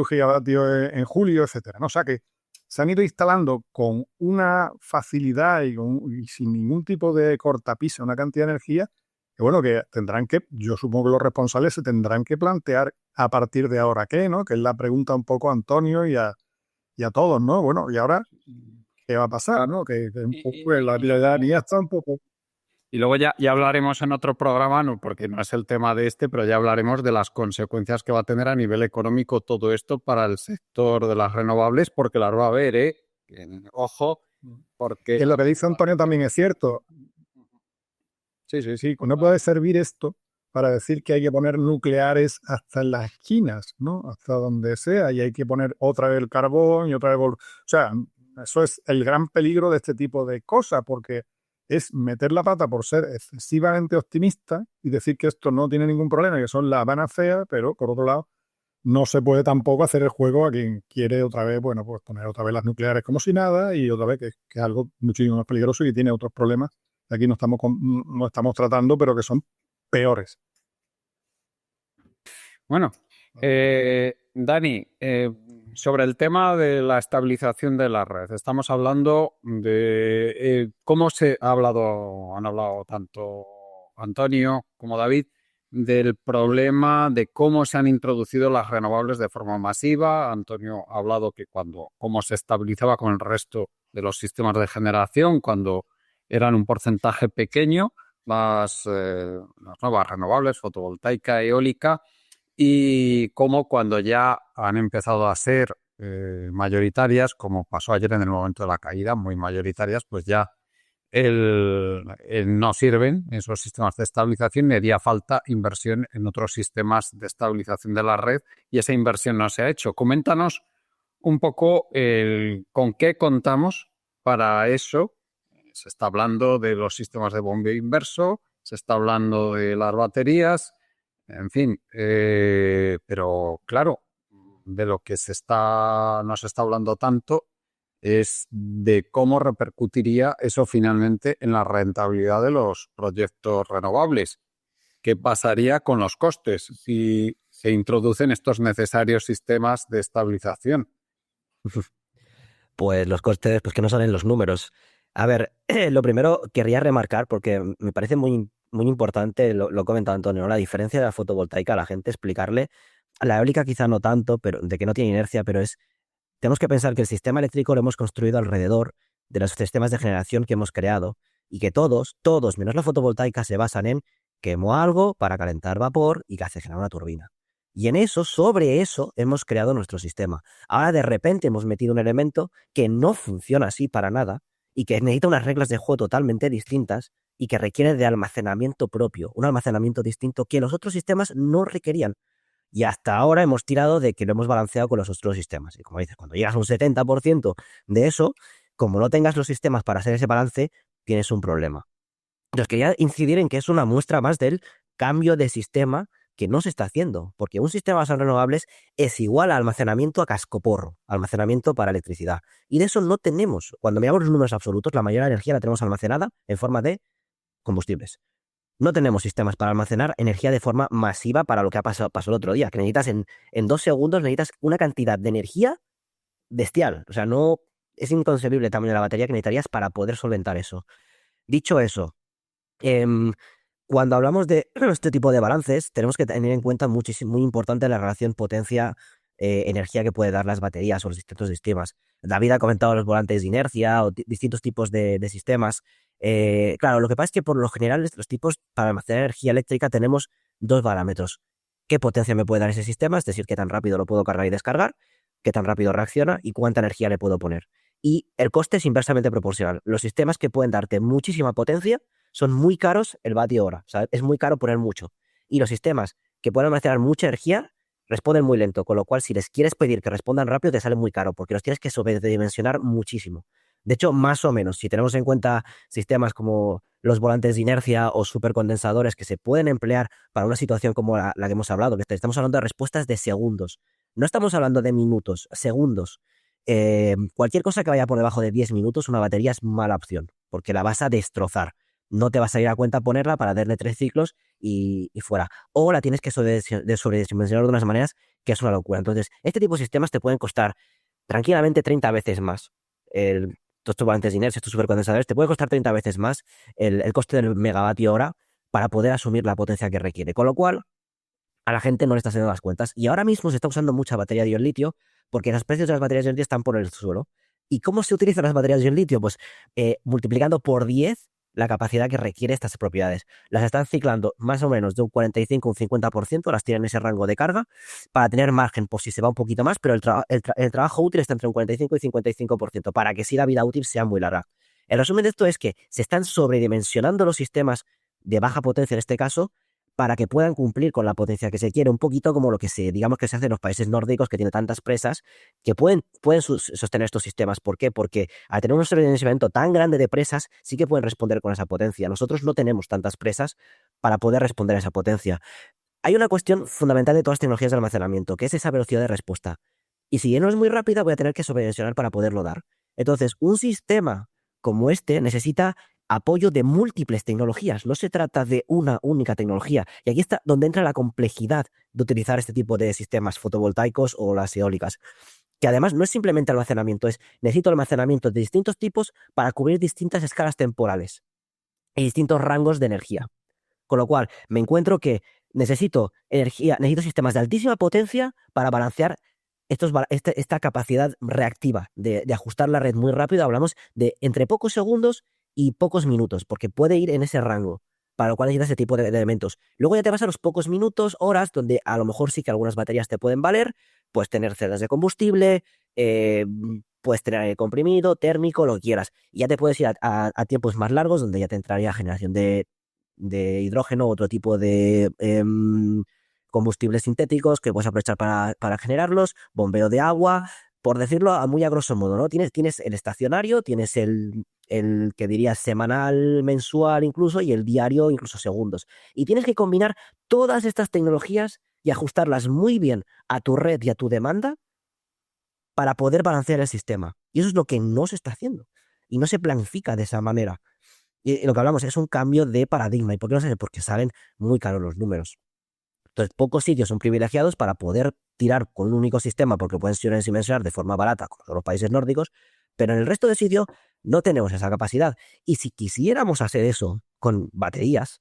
gigavatios en julio, etcétera, ¿no? O sea que se han ido instalando con una facilidad y sin ningún tipo de cortapisa una cantidad de energía que, bueno, que tendrán que, yo supongo que los responsables se tendrán que plantear a partir de ahora qué, ¿no? Que es la pregunta un poco a Antonio y a todos, ¿no? Bueno, y ahora, ¿qué va a pasar, no? Que un poco la ciudadanía está un poco... Y luego ya hablaremos en otro programa, no, porque no es el tema de este, pero ya hablaremos de las consecuencias que va a tener a nivel económico todo esto para el sector de las renovables, porque las va a haber, ¿eh? Ojo, porque... Que lo que dice Antonio también es cierto. Sí, no puede servir esto para decir que hay que poner nucleares hasta en las esquinas, ¿no? Hasta donde sea, y hay que poner otra vez el carbón y otra vez... O sea, eso es el gran peligro de este tipo de cosas, porque es meter la pata por ser excesivamente optimista y decir que esto no tiene ningún problema, que son las panacea, pero por otro lado, no se puede tampoco hacer el juego a quien quiere otra vez, bueno, pues poner otra vez las nucleares como si nada y otra vez que es algo muchísimo más peligroso y tiene otros problemas que aquí no estamos tratando, pero que son peores. Bueno, Dani, sobre el tema de la estabilización de la red, estamos hablando de cómo han hablado tanto Antonio como David, del problema de cómo se han introducido las renovables de forma masiva. Antonio ha hablado que cómo se estabilizaba con el resto de los sistemas de generación cuando eran un porcentaje pequeño, las nuevas renovables, fotovoltaica, eólica, y cómo cuando ya han empezado a ser mayoritarias, como pasó ayer en el momento de la caída, muy mayoritarias, pues ya no sirven esos sistemas de estabilización y haría falta inversión en otros sistemas de estabilización de la red, y esa inversión no se ha hecho. Coméntanos un poco con qué contamos para eso. Se está hablando de los sistemas de bombeo inverso, se está hablando de las baterías, en fin, pero claro, de lo que no se está hablando tanto es de cómo repercutiría eso finalmente en la rentabilidad de los proyectos renovables. ¿Qué pasaría con los costes si se introducen estos necesarios sistemas de estabilización? Pues los costes, pues que no salen los números. A ver, lo primero querría remarcar, porque me parece muy importante, lo ha comentado Antonio, ¿no? La diferencia de la fotovoltaica a la gente, explicarle. A la eólica quizá no tanto, pero de que no tiene inercia, pero tenemos que pensar que el sistema eléctrico lo hemos construido alrededor de los sistemas de generación que hemos creado y que todos, menos la fotovoltaica, se basan en quemo algo para calentar vapor y que hace generar una turbina. Y en eso, sobre eso, hemos creado nuestro sistema. Ahora de repente hemos metido un elemento que no funciona así para nada y que necesita unas reglas de juego totalmente distintas y que requiere de almacenamiento propio, un almacenamiento distinto que los otros sistemas no requerían. Y hasta ahora hemos tirado de que lo hemos balanceado con los otros sistemas. Y como dices, cuando llegas a un 70% de eso, como no tengas los sistemas para hacer ese balance, tienes un problema. Entonces quería incidir en que es una muestra más del cambio de sistema que no se está haciendo, porque un sistema basado en renovables es igual a almacenamiento a cascoporro, almacenamiento para electricidad. Y de eso no tenemos. Cuando miramos los números absolutos, la mayoría de la energía la tenemos almacenada en forma de combustibles. No tenemos sistemas para almacenar energía de forma masiva para lo que pasó el otro día, que necesitas en 2 segundos, necesitas una cantidad de energía bestial. O sea, no es inconcebible el tamaño de la batería que necesitarías para poder solventar eso. Dicho eso, cuando hablamos de este tipo de balances, tenemos que tener en cuenta muy importante la relación potencia-energía que puede dar las baterías o los distintos sistemas. David ha comentado los volantes de inercia o distintos tipos de sistemas. Claro, lo que pasa es que por lo general los tipos para almacenar energía eléctrica tenemos 2 parámetros. ¿Qué potencia me puede dar ese sistema? Es decir, qué tan rápido lo puedo cargar y descargar, qué tan rápido reacciona y cuánta energía le puedo poner. Y el coste es inversamente proporcional. Los sistemas que pueden darte muchísima potencia son muy caros el vatio hora, ¿sabes? Es muy caro poner mucho. Y los sistemas que pueden almacenar mucha energía responden muy lento, con lo cual si les quieres pedir que respondan rápido te sale muy caro, porque los tienes que sobredimensionar muchísimo. De hecho, más o menos, si tenemos en cuenta sistemas como los volantes de inercia o supercondensadores que se pueden emplear para una situación como la que hemos hablado, que estamos hablando de respuestas de segundos. No estamos hablando de minutos, segundos. Cualquier cosa que vaya por debajo de 10 minutos, una batería es mala opción, porque la vas a destrozar. No te vas a ir a cuenta ponerla para darle 3 ciclos y fuera. O la tienes que sobredimensionar de unas maneras que es una locura. Entonces, este tipo de sistemas te pueden costar tranquilamente 30 veces más. Estos volantes de inercia, estos supercondensadores, te puede costar 30 veces más el coste del megavatio hora para poder asumir la potencia que requiere. Con lo cual, a la gente no le está haciendo las cuentas. Y ahora mismo se está usando mucha batería de ion litio porque los precios de las baterías de ion litio están por el suelo. ¿Y cómo se utilizan las baterías de ion litio? Pues multiplicando por 10 la capacidad que requiere estas propiedades. Las están ciclando más o menos de un 45 a un 50%, las tienen en ese rango de carga, para tener margen por si se va un poquito más, pero el trabajo útil está entre un 45 y 55%, para que sí la vida útil sea muy larga. El resumen de esto es que se están sobredimensionando los sistemas de baja potencia en este caso, para que puedan cumplir con la potencia que se quiere, un poquito como lo que digamos que se hace en los países nórdicos que tienen tantas presas que pueden sostener estos sistemas. ¿Por qué? Porque al tener un sobredimensionamiento tan grande de presas, sí que pueden responder con esa potencia. Nosotros no tenemos tantas presas para poder responder a esa potencia. Hay una cuestión fundamental de todas las tecnologías de almacenamiento, que es esa velocidad de respuesta. Y si no es muy rápida, voy a tener que sobredimensionar para poderlo dar. Entonces, un sistema como este necesita apoyo de múltiples tecnologías. No se trata de una única tecnología. Y aquí está donde entra la complejidad de utilizar este tipo de sistemas fotovoltaicos o las eólicas. Que además no es simplemente almacenamiento, necesito almacenamiento de distintos tipos para cubrir distintas escalas temporales y distintos rangos de energía. Con lo cual, me encuentro que necesito sistemas de altísima potencia para balancear esta capacidad reactiva de ajustar la red muy rápido. Hablamos de entre pocos segundos y pocos minutos, porque puede ir en ese rango, para lo cual necesitas ese tipo de elementos. Luego ya te vas a los pocos minutos, horas, donde a lo mejor sí que algunas baterías te pueden valer, puedes tener celdas de combustible, puedes tener aire comprimido, térmico, lo que quieras. Y ya te puedes ir a tiempos más largos, donde ya te entraría generación de hidrógeno, otro tipo de combustibles sintéticos que puedes aprovechar para generarlos, bombeo de agua, por decirlo muy a grosso modo, ¿no? Tienes el estacionario, tienes el que dirías semanal, mensual incluso, y el diario incluso segundos. Y tienes que combinar todas estas tecnologías y ajustarlas muy bien a tu red y a tu demanda para poder balancear el sistema. Y eso es lo que no se está haciendo. Y no se planifica de esa manera. Y lo que hablamos es un cambio de paradigma. ¿Y por qué no se hace? Porque salen muy caros los números. Entonces, pocos sitios son privilegiados para poder tirar con un único sistema porque pueden dimensionar de forma barata, como los países nórdicos, pero en el resto de sitios no tenemos esa capacidad. Y si quisiéramos hacer eso con baterías,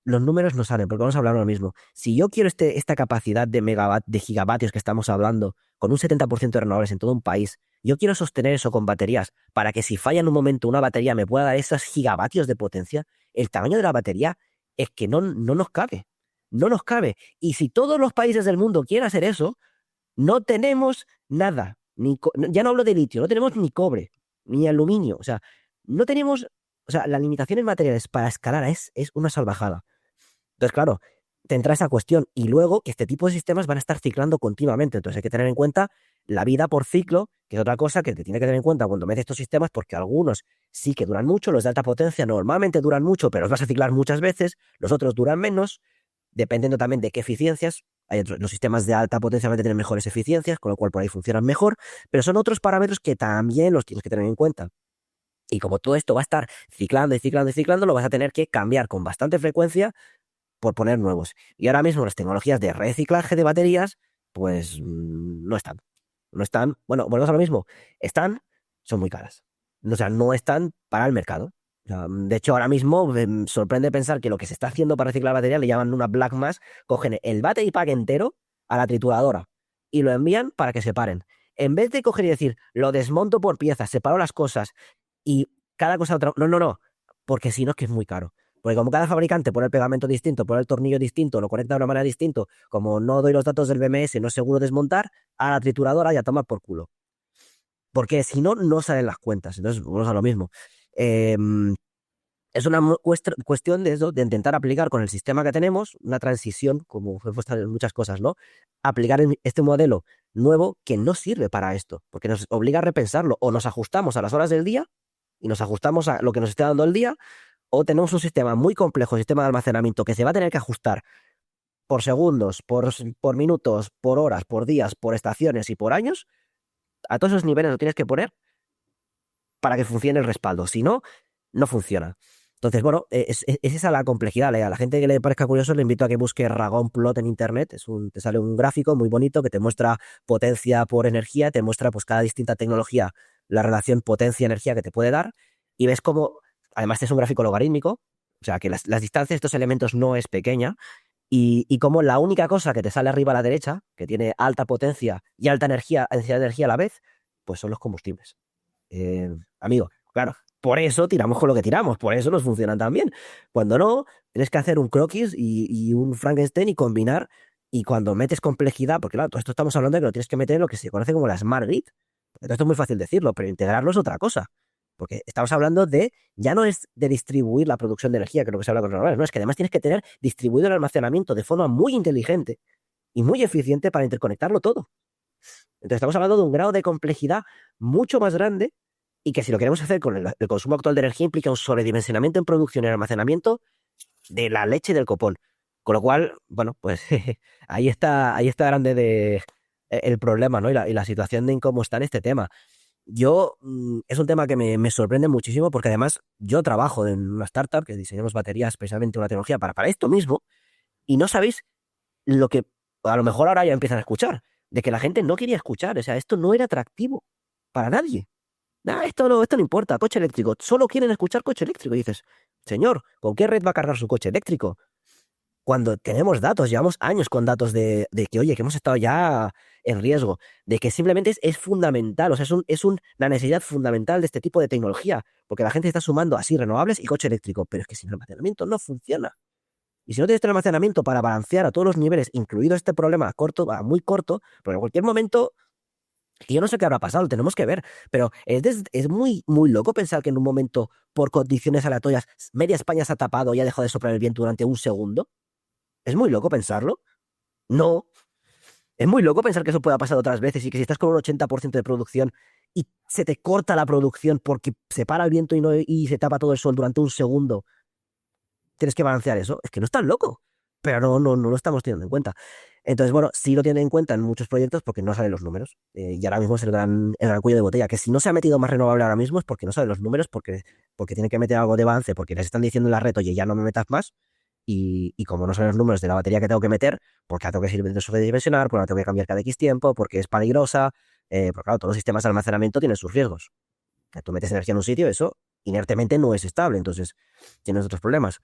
los números no salen, porque vamos a hablar ahora mismo. Si yo quiero esta capacidad de gigavatios que estamos hablando, con un 70% de renovables en todo un país, yo quiero sostener eso con baterías para que si falla en un momento una batería me pueda dar esos gigavatios de potencia, el tamaño de la batería es que no nos cabe. No nos cabe. Y si todos los países del mundo quieren hacer eso, no tenemos nada. Ya no hablo de litio, no tenemos ni cobre, ni aluminio. O sea, no tenemos... O sea, las limitaciones materiales para escalar es una salvajada. Entonces, claro, te entra esa cuestión. Y luego que este tipo de sistemas van a estar ciclando continuamente. Entonces hay que tener en cuenta la vida por ciclo, que es otra cosa que te tiene que tener en cuenta cuando metes estos sistemas, porque algunos sí que duran mucho, los de alta potencia normalmente duran mucho, pero los vas a ciclar muchas veces, los otros duran menos, dependiendo también de qué eficiencias. Los sistemas de alta potencia van a tener mejores eficiencias, con lo cual por ahí funcionan mejor, pero son otros parámetros que también los tienes que tener en cuenta. Y como todo esto va a estar ciclando y ciclando y ciclando, lo vas a tener que cambiar con bastante frecuencia por poner nuevos. Y ahora mismo las tecnologías de reciclaje de baterías, pues no están. No están, bueno, volvemos a lo mismo. Son muy caras. O sea, no están para el mercado. O sea, de hecho, ahora mismo me sorprende pensar que lo que se está haciendo para reciclar baterías le llaman una black mass, cogen el battery pack entero a la trituradora y lo envían para que se paren. En vez de coger y decir, lo desmonto por piezas, separo las cosas y cada cosa otra... No, porque si no es que es muy caro. Porque como cada fabricante pone el pegamento distinto, pone el tornillo distinto, lo conecta de una manera distinta, como no doy los datos del BMS, no es seguro desmontar, a la trituradora y a tomar por culo. Porque si no, no salen las cuentas. Entonces, vamos a lo mismo. Es una cuestión de eso, de intentar aplicar con el sistema que tenemos una transición, como fue puesta en muchas cosas, ¿no? Aplicar este modelo nuevo que no sirve para esto, porque nos obliga a repensarlo. O nos ajustamos a las horas del día y nos ajustamos a lo que nos esté dando el día, o tenemos un sistema muy complejo, sistema de almacenamiento, que se va a tener que ajustar por segundos, por minutos, por horas, por días, por estaciones y por años. A todos esos niveles lo tienes que poner para que funcione el respaldo. Si no, no funciona. Entonces, bueno, es esa la complejidad. A la gente que le parezca curioso le invito a que busque Ragone Plot en internet. Te sale un gráfico muy bonito que te muestra potencia por energía, te muestra pues cada distinta tecnología, la relación potencia-energía que te puede dar, y ves cómo, además es un gráfico logarítmico, o sea que las distancias de estos elementos no es pequeña, y como la única cosa que te sale arriba a la derecha, que tiene alta potencia y alta densidad de energía a la vez, pues son los combustibles. Amigo, claro, por eso tiramos con lo que tiramos, por eso nos funcionan tan bien. Cuando no, tienes que hacer un croquis y un Frankenstein y combinar, y cuando metes complejidad, porque claro, todo esto estamos hablando de que lo tienes que meter en lo que se conoce como la Smart Grid. Esto es muy fácil decirlo, pero integrarlo es otra cosa. Porque estamos hablando ya no es de distribuir la producción de energía, que es lo que se habla con los renovables, no, es que además tienes que tener distribuido el almacenamiento de forma muy inteligente y muy eficiente para interconectarlo todo. Entonces estamos hablando de un grado de complejidad mucho más grande, y que si lo queremos hacer con el consumo actual de energía implica un sobredimensionamiento en producción y almacenamiento de la leche y del copón. Con lo cual, bueno, pues ahí está grande el problema, ¿no? Y la situación de cómo está en este tema. Es un tema que me sorprende muchísimo, porque además yo trabajo en una startup que diseñamos baterías, especialmente una tecnología para esto mismo, y no sabéis lo que a lo mejor ahora ya empiezan a escuchar, de que la gente no quería escuchar. O sea, esto no era atractivo para nadie. Nah, esto no importa, coche eléctrico. Solo quieren escuchar coche eléctrico. Y dices, señor, ¿con qué red va a cargar su coche eléctrico? Cuando tenemos datos, llevamos años con datos de que, oye, que hemos estado ya en riesgo, de que simplemente es fundamental, o sea, es una necesidad fundamental de este tipo de tecnología, porque la gente está sumando así renovables y coche eléctrico, pero es que sin almacenamiento no funciona. Y si no tienes el almacenamiento para balancear a todos los niveles, incluido este problema muy corto, pero en cualquier momento, que yo no sé qué habrá pasado, tenemos que ver, pero es muy, muy loco pensar que en un momento, por condiciones aleatorias, media España se ha tapado y ha dejado de soplar el viento durante un segundo. ¿Es muy loco pensarlo? No. Es muy loco pensar que eso pueda pasar otras veces, y que si estás con un 80% de producción y se te corta la producción porque se para el viento y se tapa todo el sol durante un segundo, tienes que balancear eso. Es que no es tan loco, pero no lo estamos teniendo en cuenta. Entonces, bueno, sí lo tienen en cuenta en muchos proyectos porque no salen los números. Y ahora mismo es el gran cuello de botella. Que si no se ha metido más renovable ahora mismo es porque no salen los números, porque tiene que meter algo de avance, porque les están diciendo en la red, oye, ya no me metas más. Y como no salen los números de la batería que tengo que meter, porque la tengo que sobredimensionar, porque la tengo que cambiar cada X tiempo, porque es peligrosa. Porque claro, todos los sistemas de almacenamiento tienen sus riesgos. Que tú metes energía en un sitio, eso inertemente no es estable, entonces tienes otros problemas.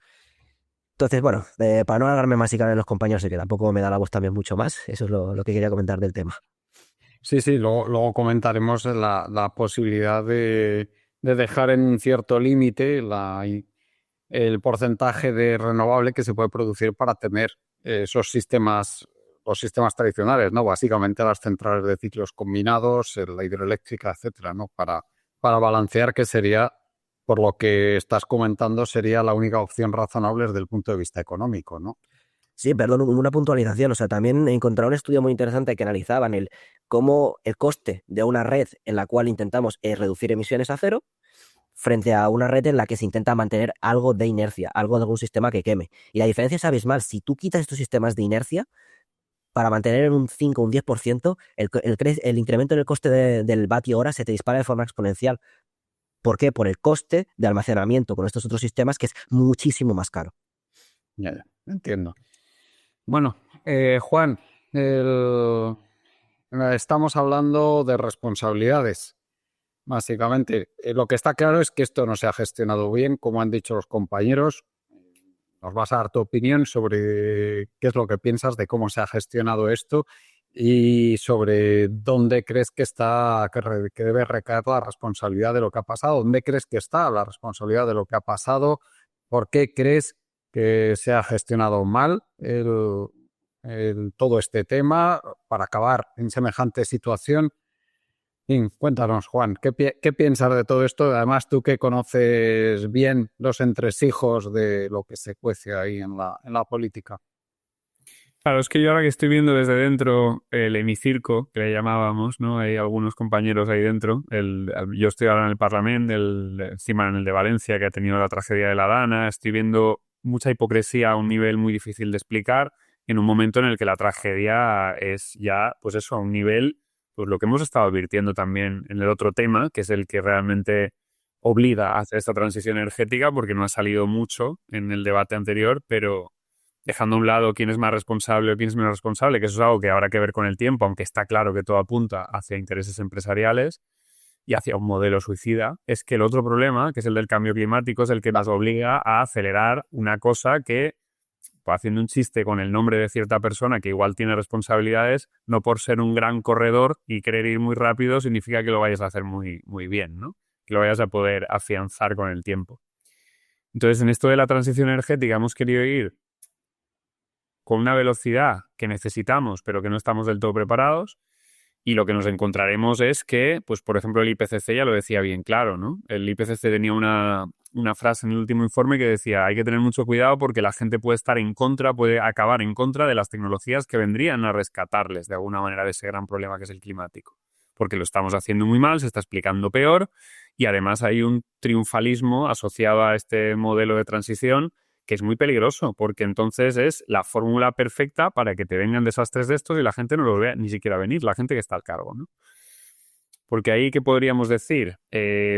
Entonces, bueno, para no alargarme más y caer en los compañeros, y que tampoco me da la voz también mucho más, eso es lo que quería comentar del tema. Sí, luego comentaremos la posibilidad de dejar en un cierto límite el porcentaje de renovable que se puede producir para tener esos sistemas, los sistemas tradicionales, ¿no? Básicamente las centrales de ciclos combinados, la hidroeléctrica, etcétera, ¿no? Para balancear, que sería, por lo que estás comentando, sería la única opción razonable desde el punto de vista económico, ¿no? Sí, perdón, una puntualización. O sea, también he encontrado un estudio muy interesante que analizaban cómo el coste de una red en la cual intentamos reducir emisiones a cero frente a una red en la que se intenta mantener algo de inercia, algo de algún sistema que queme. Y la diferencia es abismal. Si tú quitas estos sistemas de inercia, para mantener en un 5 o un 10%, el incremento en el coste del vatio hora se te dispara de forma exponencial. ¿Por qué? Por el coste de almacenamiento con estos otros sistemas, que es muchísimo más caro. Ya, entiendo. Bueno, Juan, estamos hablando de responsabilidades. Básicamente, lo que está claro es que esto no se ha gestionado bien, como han dicho los compañeros. Nos vas a dar tu opinión sobre qué es lo que piensas de cómo se ha gestionado esto y sobre dónde crees que debe recaer la responsabilidad de lo que ha pasado, dónde crees que está la responsabilidad de lo que ha pasado, por qué crees que se ha gestionado mal todo este tema para acabar en semejante situación. Cuéntanos, Juan, ¿qué piensas de todo esto? Además, tú que conoces bien los entresijos de lo que se cuece ahí en la política. Claro, es que yo ahora que estoy viendo desde dentro el hemicirco, que le llamábamos, ¿no? Hay algunos compañeros ahí dentro. Yo estoy ahora en el Parlamento, encima en el de Valencia, que ha tenido la tragedia de la Dana. Estoy viendo mucha hipocresía a un nivel muy difícil de explicar, en un momento en el que la tragedia es ya, pues eso, a un nivel, pues lo que hemos estado advirtiendo también en el otro tema, que es el que realmente obliga a hacer esta transición energética, porque no ha salido mucho en el debate anterior, pero dejando a un lado quién es más responsable o quién es menos responsable, que eso es algo que habrá que ver con el tiempo, aunque está claro que todo apunta hacia intereses empresariales y hacia un modelo suicida, es que el otro problema, que es el del cambio climático, es el que nos obliga a acelerar una cosa que, pues, haciendo un chiste con el nombre de cierta persona que igual tiene responsabilidades, no por ser un gran corredor y querer ir muy rápido significa que lo vayas a hacer muy, muy bien, ¿no? Que lo vayas a poder afianzar con el tiempo. Entonces, en esto de la transición energética hemos querido ir con una velocidad que necesitamos, pero que no estamos del todo preparados. Y lo que nos encontraremos es que, pues por ejemplo, el IPCC ya lo decía bien claro, ¿no? El IPCC tenía una frase en el último informe que decía: hay que tener mucho cuidado porque la gente puede estar en contra, puede acabar en contra de las tecnologías que vendrían a rescatarles de alguna manera de ese gran problema que es el climático. Porque lo estamos haciendo muy mal, se está explicando peor y además hay un triunfalismo asociado a este modelo de transición que es muy peligroso, porque entonces es la fórmula perfecta para que te vengan desastres de estos y la gente no lo vea ni siquiera venir, la gente que está al cargo, ¿no? Porque ahí, ¿qué podríamos decir?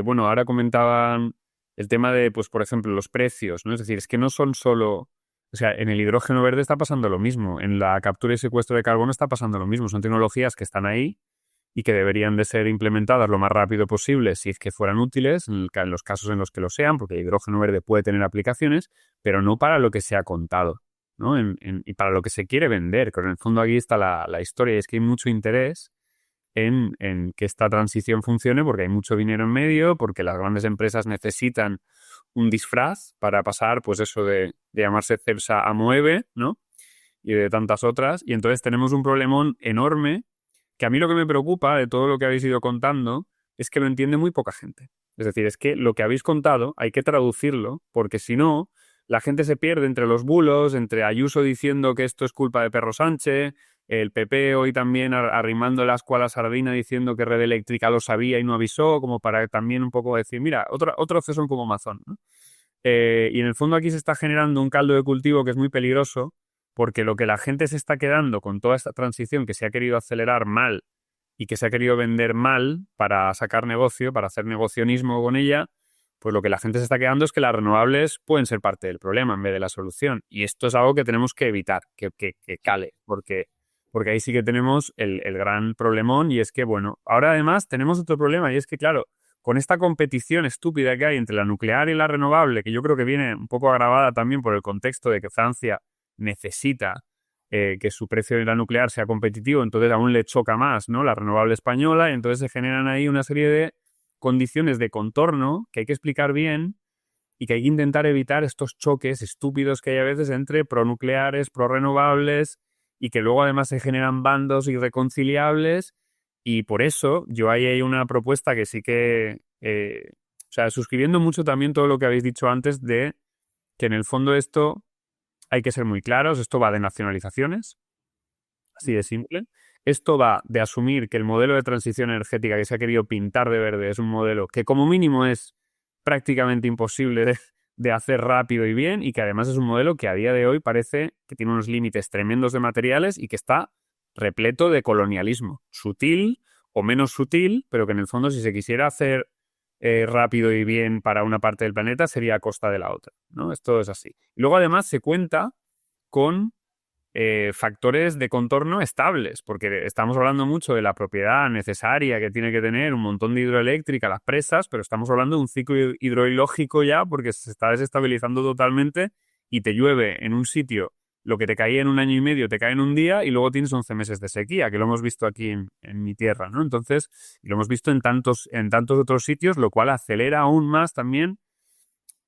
Bueno, ahora comentaban el tema de, pues, por ejemplo, los precios, ¿no? Es decir, es que no son solo... O sea, en el hidrógeno verde está pasando lo mismo, en la captura y secuestro de carbono está pasando lo mismo, son tecnologías que están ahí y que deberían de ser implementadas lo más rápido posible si es que fueran útiles, en los casos en los que lo sean, porque el hidrógeno verde puede tener aplicaciones, pero no para lo que se ha contado, ¿no? Y para lo que se quiere vender, que en el fondo aquí está la historia, y es que hay mucho interés en que esta transición funcione porque hay mucho dinero en medio, porque las grandes empresas necesitan un disfraz para pasar, pues eso de llamarse Cepsa a Moeve, ¿no? Y de tantas otras, y entonces tenemos un problemón enorme que a mí lo que me preocupa de todo lo que habéis ido contando es que lo entiende muy poca gente. Es decir, es que lo que habéis contado hay que traducirlo, porque si no, la gente se pierde entre los bulos, entre Ayuso diciendo que esto es culpa de Perro Sánchez, el PP hoy también arrimando la escuela sardina diciendo que Red Eléctrica lo sabía y no avisó, como para también un poco decir, mira, otro acceso como Amazon, ¿no? Y en el fondo aquí se está generando un caldo de cultivo que es muy peligroso, porque lo que la gente se está quedando con toda esta transición que se ha querido acelerar mal y que se ha querido vender mal para sacar negocio, para hacer negocionismo con ella, pues lo que la gente se está quedando es que las renovables pueden ser parte del problema en vez de la solución. Y esto es algo que tenemos que evitar, que cale, porque ahí sí que tenemos el gran problemón, y es que, bueno, ahora además tenemos otro problema, y es que, claro, con esta competición estúpida que hay entre la nuclear y la renovable, que yo creo que viene un poco agravada también por el contexto de que Francia necesita que su precio de la nuclear sea competitivo, entonces aún le choca más, ¿no?, la renovable española, y entonces se generan ahí una serie de condiciones de contorno que hay que explicar bien y que hay que intentar evitar estos choques estúpidos que hay a veces entre pronucleares, prorrenovables, y que luego además se generan bandos irreconciliables. Y por eso yo ahí hay una propuesta que sí que, o sea, suscribiendo mucho también todo lo que habéis dicho antes de que en el fondo esto hay que ser muy claros, esto va de nacionalizaciones, así de simple. Esto va de asumir que el modelo de transición energética que se ha querido pintar de verde es un modelo que como mínimo es prácticamente imposible de hacer rápido y bien, y que además es un modelo que a día de hoy parece que tiene unos límites tremendos de materiales y que está repleto de colonialismo, sutil o menos sutil, pero que en el fondo si se quisiera hacer rápido y bien para una parte del planeta sería a costa de la otra, ¿no? Esto es así. Y luego además se cuenta con factores de contorno estables, porque estamos hablando mucho de la propiedad necesaria que tiene que tener un montón de hidroeléctrica, las presas, pero estamos hablando de un ciclo hidrológico ya, porque se está desestabilizando totalmente y te llueve en un sitio lo que te caía en un año y medio te cae en un día y luego tienes 11 meses de sequía, que lo hemos visto aquí en mi tierra, ¿no? Entonces, y lo hemos visto en tantos otros sitios, lo cual acelera aún más también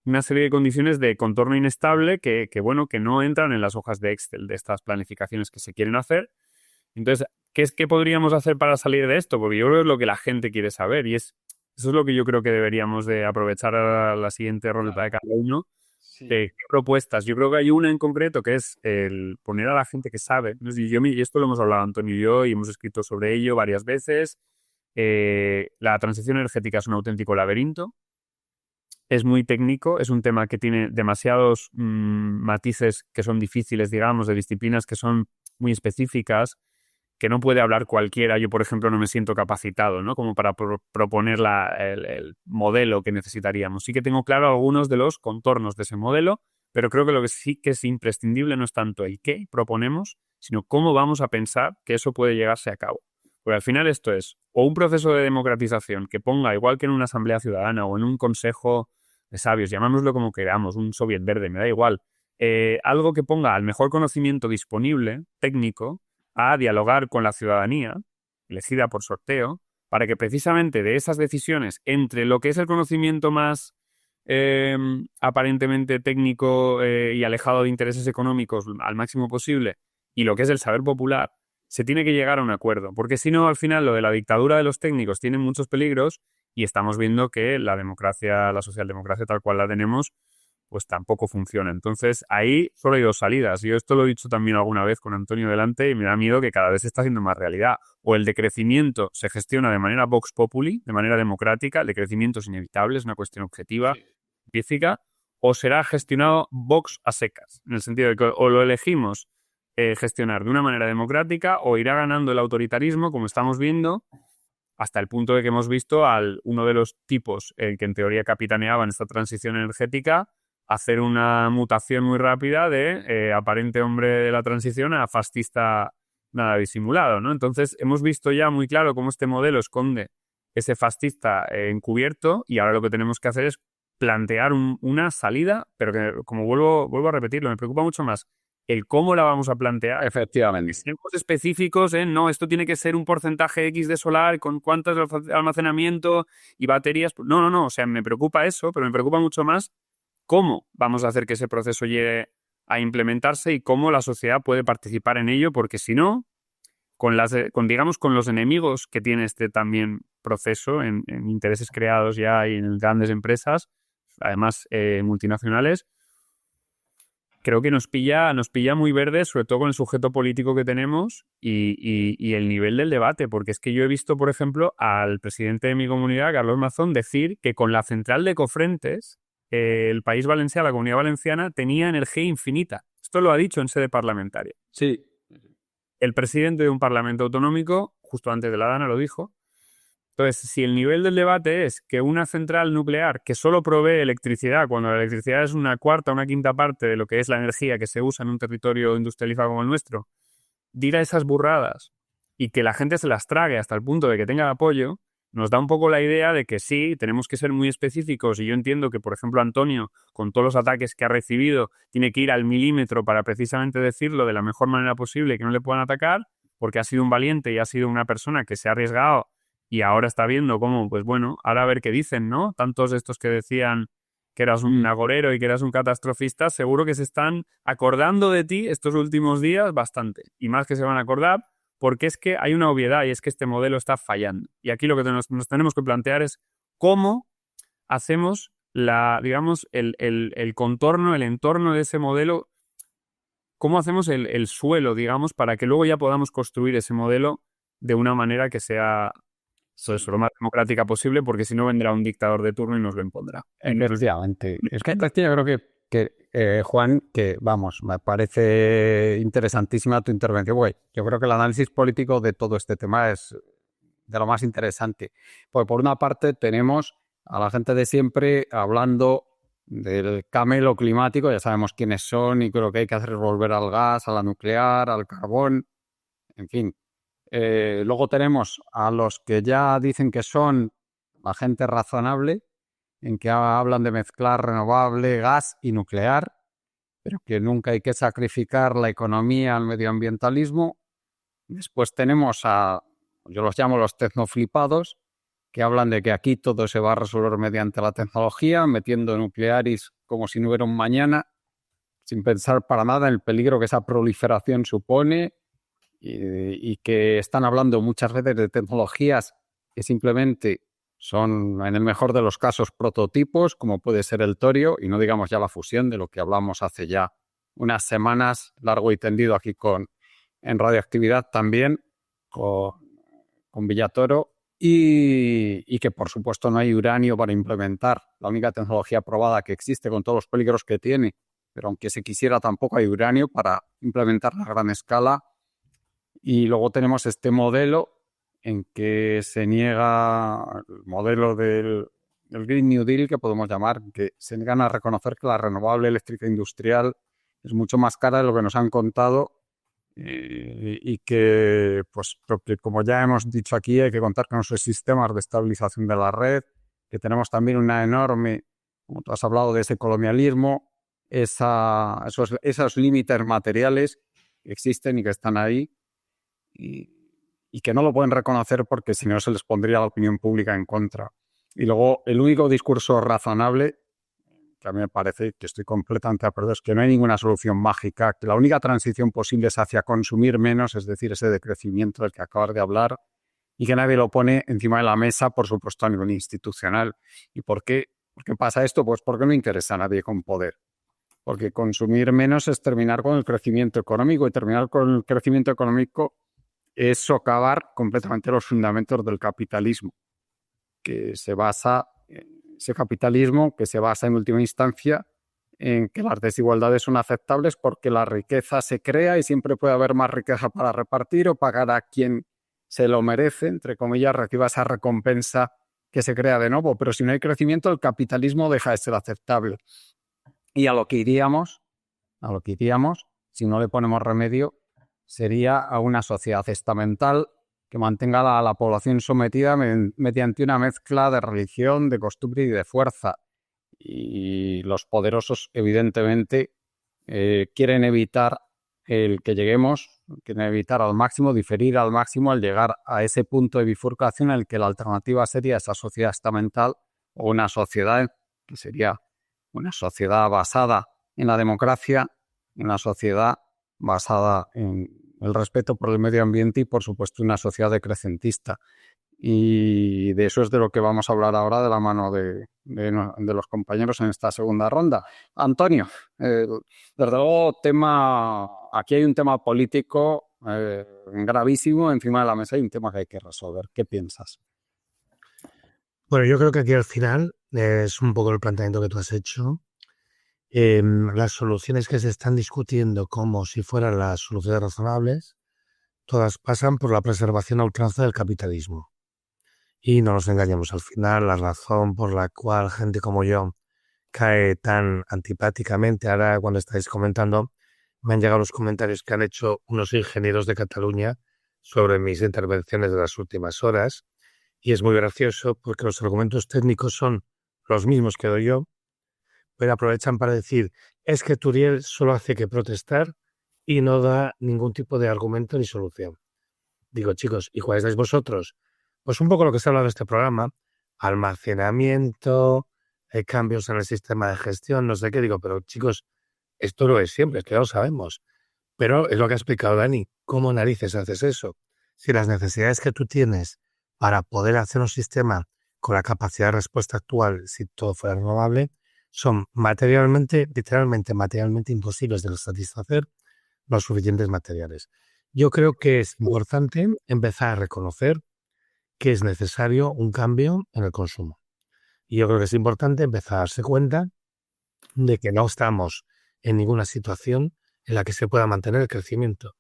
una serie de condiciones de contorno inestable que no entran en las hojas de Excel de estas planificaciones que se quieren hacer. Entonces, ¿qué podríamos hacer para salir de esto? Porque yo creo que es lo que la gente quiere saber, y eso es lo que yo creo que deberíamos de aprovechar a la siguiente ronda de cada uno. Sí. ¿Qué propuestas? Yo creo que hay una en concreto que es el poner a la gente que sabe, ¿no? Y esto lo hemos hablado Antonio y yo y hemos escrito sobre ello varias veces. La transición energética es un auténtico laberinto. Es muy técnico, es un tema que tiene demasiados matices que son difíciles, digamos, de disciplinas que son muy específicas, que no puede hablar cualquiera. Yo, por ejemplo, no me siento capacitado, ¿no?, como para proponer el modelo que necesitaríamos. Sí que tengo claro algunos de los contornos de ese modelo, pero creo que lo que sí que es imprescindible no es tanto el qué proponemos, sino cómo vamos a pensar que eso puede llegarse a cabo. Porque al final esto es o un proceso de democratización que ponga, igual que en una asamblea ciudadana o en un consejo de sabios, llamámoslo como queramos, un soviet verde, me da igual, algo que ponga al mejor conocimiento disponible, técnico, a dialogar con la ciudadanía, elegida por sorteo, para que precisamente de esas decisiones entre lo que es el conocimiento más aparentemente técnico y alejado de intereses económicos al máximo posible y lo que es el saber popular, se tiene que llegar a un acuerdo, porque si no, al final, lo de la dictadura de los técnicos tiene muchos peligros y estamos viendo que la democracia, la socialdemocracia tal cual la tenemos, pues tampoco funciona. Entonces, ahí solo hay dos salidas. Yo esto lo he dicho también alguna vez con Antonio delante y me da miedo que cada vez se está haciendo más realidad. O el decrecimiento se gestiona de manera vox populi, de manera democrática, el decrecimiento es inevitable, es una cuestión objetiva, científica, o será gestionado vox a secas, en el sentido de que o lo elegimos gestionar de una manera democrática o irá ganando el autoritarismo, como estamos viendo, hasta el punto de que hemos visto uno de los tipos que en teoría capitaneaban esta transición energética hacer una mutación muy rápida de aparente hombre de la transición a fascista nada disimulado, ¿no? Entonces hemos visto ya muy claro cómo este modelo esconde ese fascista encubierto y ahora lo que tenemos que hacer es plantear una salida, pero que, como vuelvo a repetirlo, me preocupa mucho más el cómo la vamos a plantear. Efectivamente. Tiempos específicos, no, esto tiene que ser un porcentaje X de solar con cuántos de almacenamiento y baterías. No, o sea, me preocupa eso, pero me preocupa mucho más cómo vamos a hacer que ese proceso llegue a implementarse y cómo la sociedad puede participar en ello, porque si no, con los enemigos que tiene este también proceso en intereses creados ya y en grandes empresas, además multinacionales, creo que nos pilla muy verdes, sobre todo con el sujeto político que tenemos y el nivel del debate, porque es que yo he visto, por ejemplo, al presidente de mi comunidad, Carlos Mazón, decir que con la central de Cofrentes, el País Valencià, la Comunidad Valenciana, tenía energía infinita. O Esto lo ha dicho en sede parlamentaria. Sí. El presidente de un parlamento autonómico, justo antes de la Dana, lo dijo. Entonces, si el nivel del debate es que una central nuclear que solo provee electricidad, cuando la electricidad es una cuarta, una quinta parte de lo que es la energía que se usa en un territorio industrializado como el nuestro, diga esas burradas y que la gente se las trague hasta el punto de que tenga apoyo, nos da un poco la idea de que sí, tenemos que ser muy específicos, y yo entiendo que, por ejemplo, Antonio, con todos los ataques que ha recibido, tiene que ir al milímetro para precisamente decirlo de la mejor manera posible, que no le puedan atacar, porque ha sido un valiente y ha sido una persona que se ha arriesgado y ahora está viendo cómo, pues bueno, ahora a ver qué dicen, ¿no? Tantos de estos que decían que eras un agorero y que eras un catastrofista, seguro que se están acordando de ti estos últimos días bastante, y más que se van a acordar, porque es que hay una obviedad y es que este modelo está fallando. Y aquí lo que nos tenemos que plantear es cómo hacemos digamos, el contorno, el entorno de ese modelo, cómo hacemos el suelo, digamos, para que luego ya podamos construir ese modelo de una manera que sea pues, lo más democrática posible, porque si no vendrá un dictador de turno y nos lo impondrá. Efectivamente. Es que yo creo que Juan, que vamos, me parece interesantísima tu intervención, güey. Yo creo que el análisis político de todo este tema es de lo más interesante. Pues por una parte tenemos a la gente de siempre hablando del camelo climático, ya sabemos quiénes son y que lo que hay que hacer es volver al gas, a la nuclear, al carbón, en fin. Luego tenemos a los que ya dicen que son la gente razonable, en que hablan de mezclar renovable, gas y nuclear, pero que nunca hay que sacrificar la economía al medioambientalismo. Después tenemos yo los llamo los tecnoflipados, que hablan de que aquí todo se va a resolver mediante la tecnología, metiendo nuclearis como si no hubiera un mañana, sin pensar para nada en el peligro que esa proliferación supone, y que están hablando muchas veces de tecnologías que simplemente son, en el mejor de los casos, prototipos, como puede ser el torio, y no digamos ya la fusión, de lo que hablamos hace ya unas semanas, largo y tendido aquí en Radioactividad también, con Villatoro, y que por supuesto no hay uranio para implementar la única tecnología probada que existe con todos los peligros que tiene, pero aunque se quisiera tampoco hay uranio para implementarla a gran escala. Y luego tenemos este modelo en que se niega el modelo del Green New Deal, que podemos llamar, que se niegan a reconocer que la renovable eléctrica industrial es mucho más cara de lo que nos han contado, y que, pues, porque como ya hemos dicho aquí, hay que contar con nuestros sistemas de estabilización de la red, que tenemos también una enorme, como tú has hablado de ese colonialismo, esos límites materiales que existen y que están ahí, y que no lo pueden reconocer porque si no se les pondría la opinión pública en contra. Y luego el único discurso razonable, que a mí me parece que estoy completamente de acuerdo, es que no hay ninguna solución mágica, que la única transición posible es hacia consumir menos, es decir, ese decrecimiento del que acabas de hablar, y que nadie lo pone encima de la mesa, por supuesto, a nivel institucional. ¿Y por qué pasa esto? Pues porque no interesa a nadie con poder. Porque consumir menos es terminar con el crecimiento económico, y terminar con el crecimiento económico es socavar completamente los fundamentos del capitalismo, que se basa, ese capitalismo que se basa en última instancia en que las desigualdades son aceptables porque la riqueza se crea y siempre puede haber más riqueza para repartir o pagar a quien se lo merece, entre comillas, reciba esa recompensa que se crea de nuevo. Pero si no hay crecimiento, el capitalismo deja de ser aceptable. Y a lo que iríamos, si no le ponemos remedio, sería a una sociedad estamental que mantenga a la población sometida mediante una mezcla de religión, de costumbre y de fuerza. Y los poderosos, evidentemente, quieren evitar el que lleguemos, quieren evitar al máximo, diferir al máximo el llegar a ese punto de bifurcación en el que la alternativa sería esa sociedad estamental, o una sociedad que sería una sociedad basada en la democracia, una sociedad basada en el respeto por el medio ambiente y, por supuesto, una sociedad decrecentista. Y de eso es de lo que vamos a hablar ahora de la mano de los compañeros en esta segunda ronda. Antonio, desde luego aquí hay un tema político gravísimo encima de la mesa y un tema que hay que resolver. ¿Qué piensas? Bueno, yo creo que aquí al final es un poco el planteamiento que tú has hecho. Las soluciones que se están discutiendo como si fueran las soluciones razonables, todas pasan por la preservación a ultranza del capitalismo. Y no nos engañemos, al final la razón por la cual gente como yo cae tan antipáticamente, ahora cuando estáis comentando, me han llegado los comentarios que han hecho unos ingenieros de Cataluña sobre mis intervenciones de las últimas horas, y es muy gracioso porque los argumentos técnicos son los mismos que doy yo, pero aprovechan para decir, es que Turiel solo hace que protestar y no da ningún tipo de argumento ni solución. Digo, chicos, ¿y cuáles dais vosotros? Pues un poco lo que se ha hablado de este programa, almacenamiento, cambios en el sistema de gestión, no sé qué, digo, pero chicos, esto lo es siempre, es que ya lo sabemos. Pero es lo que ha explicado Dani, ¿cómo narices haces eso? Si las necesidades que tú tienes para poder hacer un sistema con la capacidad de respuesta actual, si todo fuera renovable, son literalmente materialmente imposibles de satisfacer los suficientes materiales. Yo creo que es importante empezar a reconocer que es necesario un cambio en el consumo. Y yo creo que es importante empezar a darse cuenta de que no estamos en ninguna situación en la que se pueda mantener el crecimiento.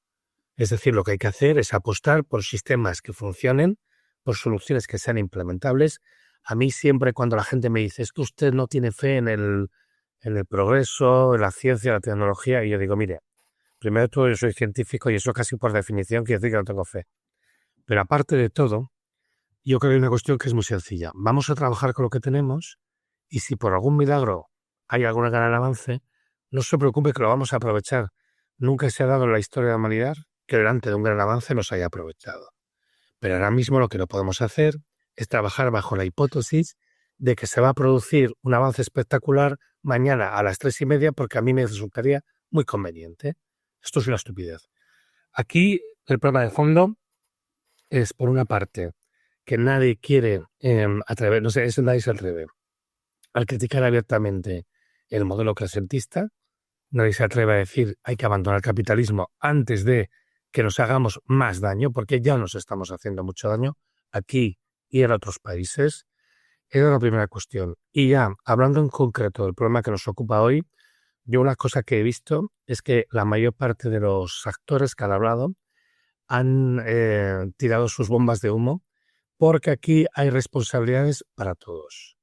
Es decir, lo que hay que hacer es apostar por sistemas que funcionen, por soluciones que sean implementables. A mí siempre cuando la gente me dice, es que usted no tiene fe en el progreso, en la ciencia, en la tecnología, y yo digo, mire, primero todo yo soy científico y eso casi por definición quiere decir que no tengo fe. Pero aparte de todo, yo creo que hay una cuestión que es muy sencilla. Vamos a trabajar con lo que tenemos y si por algún milagro hay algún gran avance, no se preocupe que lo vamos a aprovechar. Nunca se ha dado en la historia de la humanidad que delante de un gran avance nos haya aprovechado. Pero ahora mismo lo que no podemos hacer es trabajar bajo la hipótesis de que se va a producir un avance espectacular mañana a las 3:30 porque a mí me resultaría muy conveniente. Esto es una estupidez. Aquí el problema de fondo es, por una parte, que nadie quiere atrever, no sé, nadie se atreve al criticar abiertamente el modelo clasentista, nadie se atreve a decir hay que abandonar el capitalismo antes de que nos hagamos más daño, porque ya nos estamos haciendo mucho daño aquí y en otros países. Esa es la primera cuestión. Y ya, hablando en concreto del problema que nos ocupa hoy, yo una cosa que he visto es que la mayor parte de los actores que han hablado han tirado sus bombas de humo porque aquí hay responsabilidades para todos.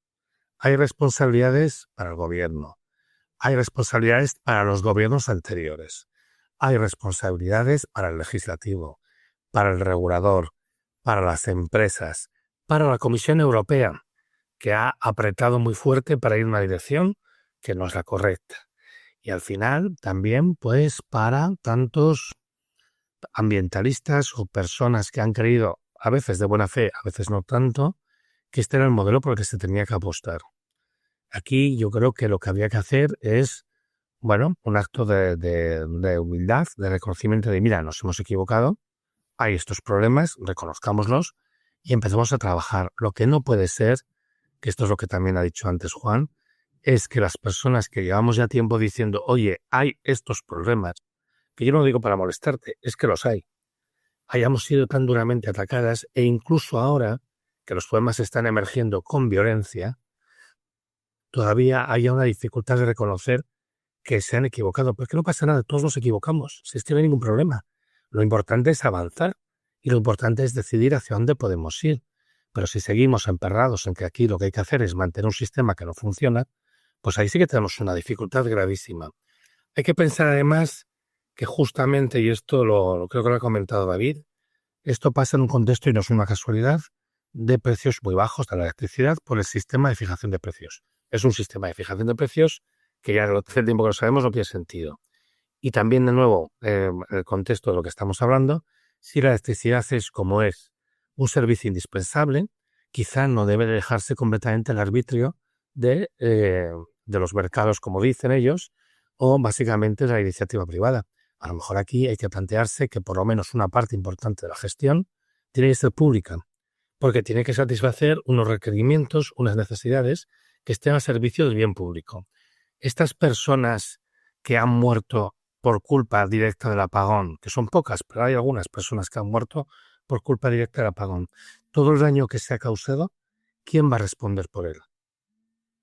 Hay responsabilidades para el gobierno. Hay responsabilidades para los gobiernos anteriores. Hay responsabilidades para el legislativo, para el regulador, para las empresas, para la Comisión Europea, que ha apretado muy fuerte para ir en una dirección que no es la correcta. Y al final también, pues, para tantos ambientalistas o personas que han creído, a veces de buena fe, a veces no tanto, que este era el modelo por el que se tenía que apostar. Aquí yo creo que lo que había que hacer es, bueno, un acto de humildad, de reconocimiento de, mira, nos hemos equivocado, hay estos problemas, reconozcámoslos y empecemos a trabajar. Lo que no puede ser, que esto es lo que también ha dicho antes Juan, es que las personas que llevamos ya tiempo diciendo, oye, hay estos problemas, que yo no lo digo para molestarte, es que los hay, hayamos sido tan duramente atacadas e incluso ahora que los problemas están emergiendo con violencia, todavía haya una dificultad de reconocer que se han equivocado. Porque no pasa nada, todos nos equivocamos, si es que no hay ningún problema. Lo importante es avanzar y lo importante es decidir hacia dónde podemos ir. Pero si seguimos emperrados en que aquí lo que hay que hacer es mantener un sistema que no funciona, pues ahí sí que tenemos una dificultad gravísima. Hay que pensar además que justamente, y esto creo que lo ha comentado David, esto pasa en un contexto, y no es una casualidad, de precios muy bajos de la electricidad por el sistema de fijación de precios. Es un sistema de fijación de precios que ya hace tiempo que lo sabemos no tiene sentido. Y también, de nuevo, el contexto de lo que estamos hablando, si la electricidad es como es un servicio indispensable, quizá no debe dejarse completamente al arbitrio de los mercados, como dicen ellos, o básicamente de la iniciativa privada. A lo mejor aquí hay que plantearse que por lo menos una parte importante de la gestión tiene que ser pública, porque tiene que satisfacer unos requerimientos, unas necesidades que estén al servicio del bien público. Estas personas que han muerto por culpa directa del apagón, que son pocas, pero hay algunas personas que han muerto por culpa directa del apagón, todo el daño que se ha causado, ¿quién va a responder por él?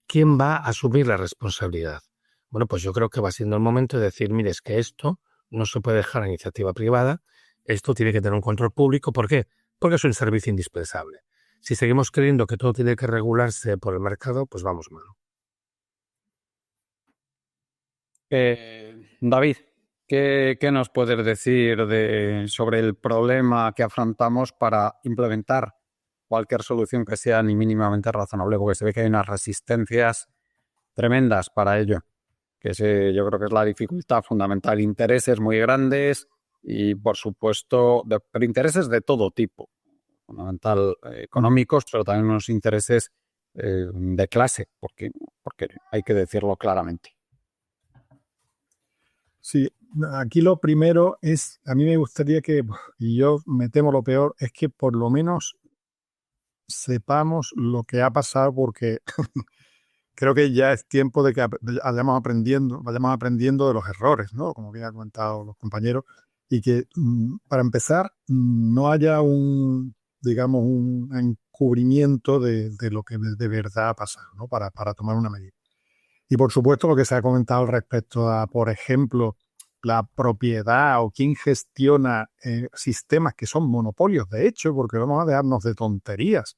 ¿Quién va a asumir la responsabilidad? Bueno, pues yo creo que va siendo el momento de decir, mire, es que esto no se puede dejar a iniciativa privada, esto tiene que tener un control público. ¿Por qué? Porque es un servicio indispensable. Si seguimos creyendo que todo tiene que regularse por el mercado, pues vamos mal. David, ¿qué nos puedes decir sobre el problema que afrontamos para implementar cualquier solución que sea ni mínimamente razonable? Porque se ve que hay unas resistencias tremendas para ello, yo creo que es la dificultad fundamental. Intereses muy grandes y, por supuesto, pero intereses de todo tipo, fundamental económicos, pero también unos intereses de clase, porque hay que decirlo claramente. Sí, aquí lo primero es, a mí me gustaría que, y yo me temo lo peor, es que por lo menos sepamos lo que ha pasado, porque creo que ya es tiempo de que vayamos aprendiendo de los errores, ¿no? Como bien han comentado los compañeros, y que para empezar no haya digamos, un encubrimiento de lo que de verdad ha pasado, ¿no? Para tomar una medida. Y por supuesto lo que se ha comentado respecto a, por ejemplo, la propiedad o quién gestiona sistemas que son monopolios, de hecho, porque vamos a dejarnos de tonterías.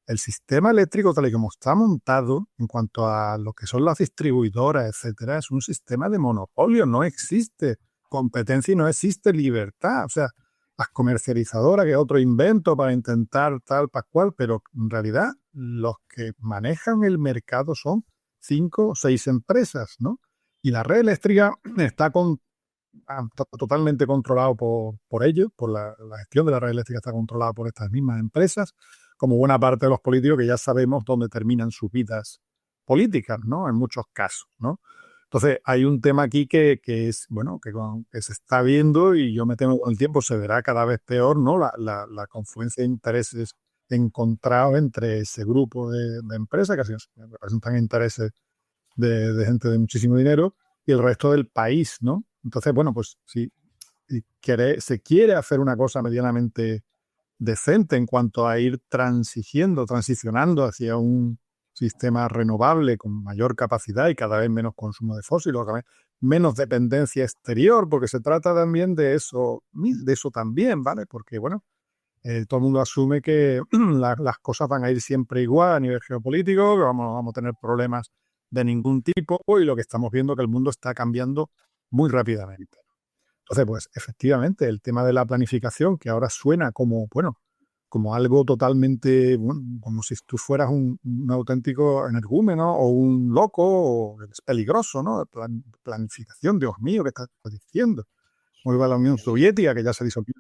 El sistema eléctrico tal y como está montado en cuanto a lo que son las distribuidoras, etcétera, es un sistema de monopolio, no existe competencia y no existe libertad. O sea, las comercializadoras, que es otro invento para intentar tal, pascual, pero en realidad los que manejan el mercado son 5 o 6 empresas, ¿no? Y la red eléctrica está totalmente controlado por ellos, por la gestión de la red eléctrica está controlada por estas mismas empresas, como buena parte de los políticos que ya sabemos dónde terminan sus vidas políticas, ¿no? En muchos casos, ¿no? Entonces, hay un tema aquí que es, bueno, que se está viendo y yo me temo que con el tiempo se verá cada vez peor, ¿no? La confluencia de intereses encontrados entre ese grupo de empresas que representan intereses de gente de muchísimo dinero y el resto del país, ¿no? Entonces, bueno, pues si se quiere hacer una cosa medianamente decente en cuanto a ir transicionando hacia un sistema renovable con mayor capacidad y cada vez menos consumo de fósiles, menos dependencia exterior, porque se trata también de eso también, ¿vale? Porque, bueno, todo el mundo asume que las cosas van a ir siempre igual a nivel geopolítico, que vamos a tener problemas de ningún tipo, y lo que estamos viendo es que el mundo está cambiando muy rápidamente. Entonces, pues efectivamente, el tema de la planificación, que ahora suena como, bueno, como algo totalmente, bueno, como si tú fueras un auténtico energúmeno o un loco, o es peligroso, ¿no? Planificación, Dios mío, ¿qué estás diciendo? Como iba la Unión Soviética, que ya se disolvió.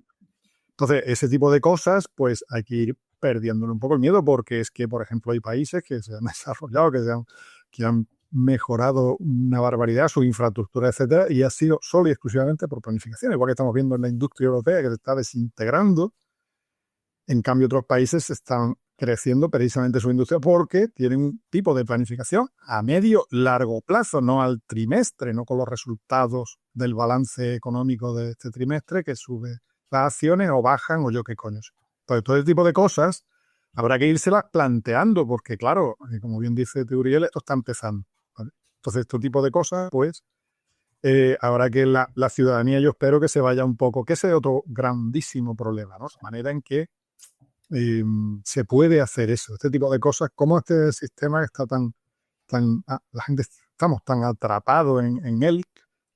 Entonces, ese tipo de cosas, pues hay que ir perdiéndole un poco el miedo, porque es que, por ejemplo, hay países que se han desarrollado, que han mejorado una barbaridad su infraestructura, etcétera, y ha sido solo y exclusivamente por planificación, igual que estamos viendo en la industria europea que se está desintegrando. En cambio, otros países están creciendo precisamente su industria porque tienen un tipo de planificación a medio largo plazo, no al trimestre, no con los resultados del balance económico de este trimestre que sube las acciones o bajan o yo qué coño. Entonces, todo ese tipo de cosas habrá que írselas planteando porque, claro, como bien dice Teuriel, esto está empezando, ¿vale? Entonces, este tipo de cosas, pues, habrá que la ciudadanía, yo espero que se vaya un poco, que ese es otro grandísimo problema, ¿no? La manera en que se puede hacer eso, este tipo de cosas, como este sistema que está la gente estamos tan atrapados en él,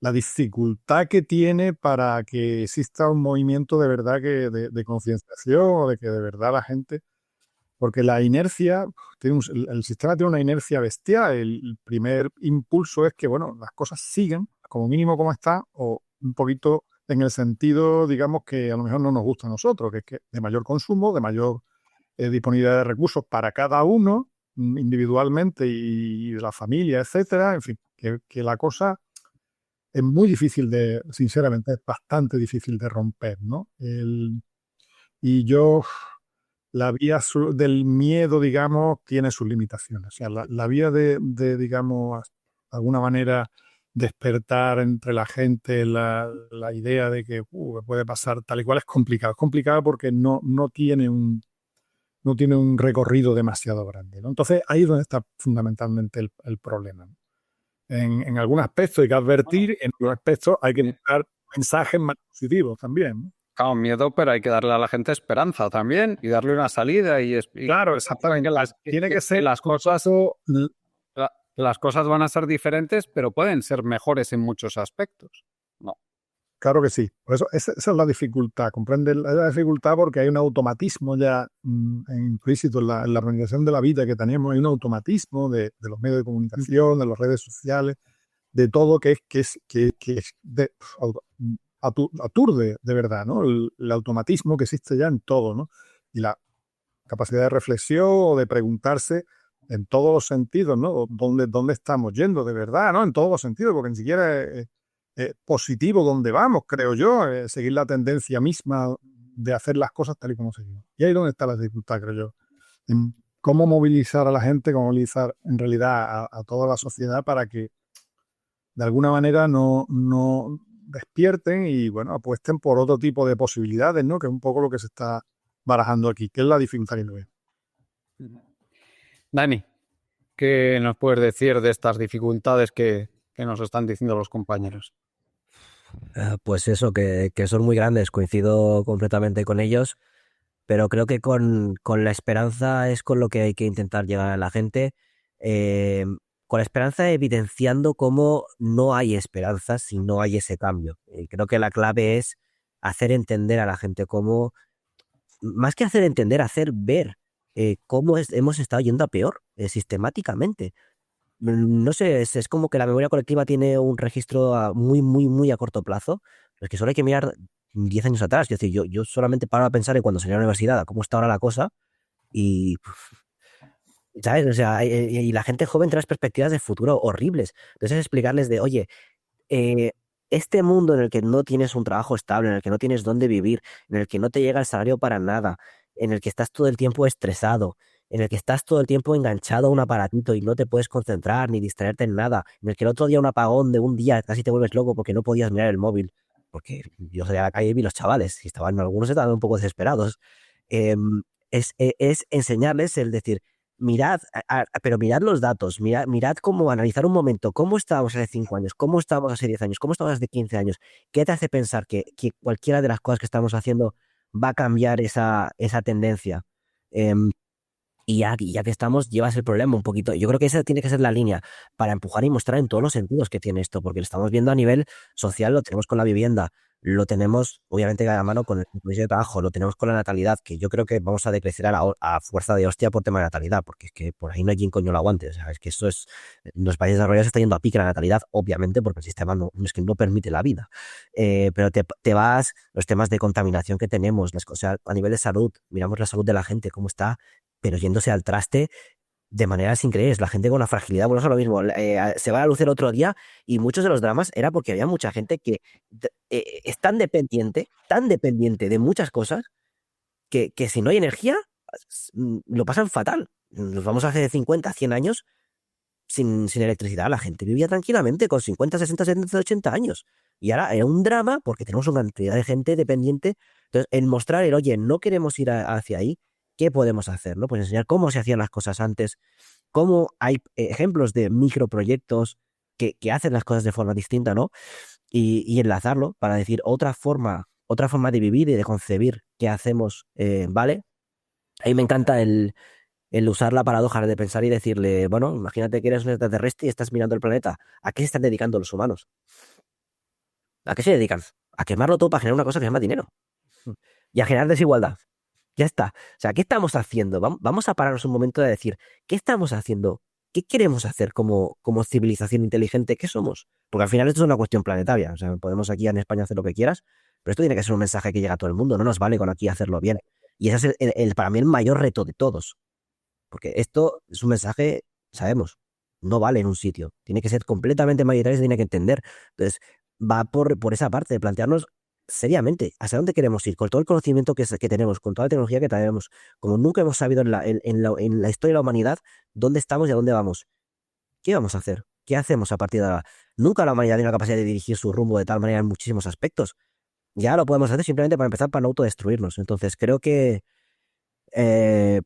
la dificultad que tiene para que exista un movimiento de verdad de concienciación o de que de verdad la gente, porque la inercia, el sistema tiene una inercia bestial, el primer impulso es que, bueno, las cosas sigan como mínimo como está o un poquito en el sentido, digamos, que a lo mejor no nos gusta a nosotros, que es que de mayor consumo, de mayor disponibilidad de recursos para cada uno individualmente y de la familia, etcétera. En fin, que la cosa es muy difícil sinceramente, es bastante difícil de romper, ¿no? La vía del miedo, digamos, tiene sus limitaciones. O sea, la vía digamos, de alguna manera despertar entre la gente la idea de que puede pasar tal y cual es complicado. Es complicado porque no tiene un recorrido demasiado grande, ¿no? Entonces, ahí es donde está fundamentalmente el problema, ¿no? En algún aspecto hay que advertir, en otros aspectos hay que dar mensajes más positivos también, ¿no? Claro, miedo, pero hay que darle a la gente esperanza también y darle una salida Claro, exactamente. Tiene que ser las cosas, las cosas van a ser diferentes, pero pueden ser mejores en muchos aspectos. No. Claro que sí. Por eso esa es la dificultad. Comprende la dificultad porque hay un automatismo ya implícito en la organización de la vida que tenemos. Hay un automatismo de los medios de comunicación, de las redes sociales, de todo que aturde de verdad, ¿no? El automatismo que existe ya en todo, ¿no? Y la capacidad de reflexión o de preguntarse en todos los sentidos, ¿no? ¿Dónde estamos yendo de verdad, ¿no? En todos los sentidos, porque ni siquiera es positivo donde vamos, creo yo, seguir la tendencia misma de hacer las cosas tal y como seguimos. Y ahí es donde está la dificultad, creo yo. En cómo movilizar a la gente, cómo movilizar en realidad a toda la sociedad para que de alguna manera no despierten y, bueno, apuesten por otro tipo de posibilidades, ¿no? Que es un poco lo que se está barajando aquí, que es la dificultad que no veo. Dani, ¿qué nos puedes decir de estas dificultades que nos están diciendo los compañeros? Pues eso, que son muy grandes, coincido completamente con ellos, pero creo que con la esperanza es con lo que hay que intentar llegar a la gente, con la esperanza evidenciando cómo no hay esperanza si no hay ese cambio. Y creo que la clave es hacer entender a la gente cómo, más que hacer entender, hacer ver cómo hemos estado yendo a peor sistemáticamente. No sé, es como que la memoria colectiva tiene un registro muy, muy, muy a corto plazo. Es que solo hay que mirar 10 años atrás. Es decir, yo solamente paro a pensar en cuando salí a la universidad, a cómo está ahora la cosa, y, ¿sabes? O sea, y la gente joven trae perspectivas de futuro horribles. Entonces, explicarles de, oye, eh, este mundo en el que no tienes un trabajo estable, en el que no tienes dónde vivir, en el que no te llega el salario para nada, en el que estás todo el tiempo estresado, en el que estás todo el tiempo enganchado a un aparatito y no te puedes concentrar ni distraerte en nada, en el que el otro día un apagón de un día casi te vuelves loco porque no podías mirar el móvil, porque yo salí a la calle y vi los chavales y algunos estaban un poco desesperados. Es enseñarles el decir, mirad, pero mirad los datos, mirad cómo analizar un momento, cómo estábamos hace 5 años, cómo estábamos hace 10 años, cómo estábamos hace 15 años, qué te hace pensar que cualquiera de las cosas que estamos haciendo va a cambiar esa tendencia. Y ya que estamos, llevas el problema un poquito. Yo creo que esa tiene que ser la línea para empujar y mostrar en todos los sentidos que tiene esto, porque lo estamos viendo a nivel social, lo tenemos con la vivienda, lo tenemos obviamente de la mano con el proceso de trabajo, lo tenemos con la natalidad, que yo creo que vamos a decrecer a fuerza de hostia por tema de natalidad, porque es que por ahí no hay quien coño lo aguante. O sea, es que esto es, en los países desarrollados está yendo a pique la natalidad, obviamente, porque el sistema no es que no permite la vida. Pero te vas, los temas de contaminación que tenemos, o sea, a nivel de salud, miramos la salud de la gente, cómo está, pero yéndose al traste de maneras increíbles. La gente con la fragilidad, bueno, eso es lo mismo. Se va a la luz el otro día y muchos de los dramas era porque había mucha gente que es tan dependiente de muchas cosas, que si no hay energía, lo pasan fatal. Nos vamos hace 50, 100 años sin electricidad. La gente vivía tranquilamente con 50, 60, 70, 80 años. Y ahora era un drama porque tenemos una cantidad de gente dependiente. Entonces, el mostrar oye, no queremos ir hacia ahí, ¿qué podemos hacer? ¿No? Pues enseñar cómo se hacían las cosas antes, cómo hay ejemplos de microproyectos que hacen las cosas de forma distinta, ¿no? Y enlazarlo para decir otra forma de vivir y de concebir qué hacemos, ¿vale? A mí me encanta el usar la paradoja de pensar y decirle, bueno, imagínate que eres un extraterrestre y estás mirando el planeta. ¿A qué se están dedicando los humanos? ¿A qué se dedican? A quemarlo todo para generar una cosa que se llama dinero. Y a generar desigualdad. Ya está. O sea, ¿qué estamos haciendo? Vamos a pararnos un momento de decir, ¿qué estamos haciendo? ¿Qué queremos hacer como civilización inteligente? ¿Qué somos? Porque al final esto es una cuestión planetaria. O sea, podemos aquí en España hacer lo que quieras, pero esto tiene que ser un mensaje que llega a todo el mundo. No nos vale con aquí hacerlo bien. Y ese es para mí el mayor reto de todos. Porque esto es un mensaje, sabemos, no vale en un sitio. Tiene que ser completamente mayoritario y se tiene que entender. Entonces, va por esa parte de plantearnos seriamente hacia dónde queremos ir, con todo el conocimiento que tenemos, con toda la tecnología que tenemos, como nunca hemos sabido en la historia de la humanidad, dónde estamos y a dónde vamos. ¿Qué vamos a hacer? ¿Qué hacemos a partir de ahora? Nunca la humanidad tiene la capacidad de dirigir su rumbo de tal manera en muchísimos aspectos. Ya lo podemos hacer simplemente para empezar, para no autodestruirnos. Entonces, creo que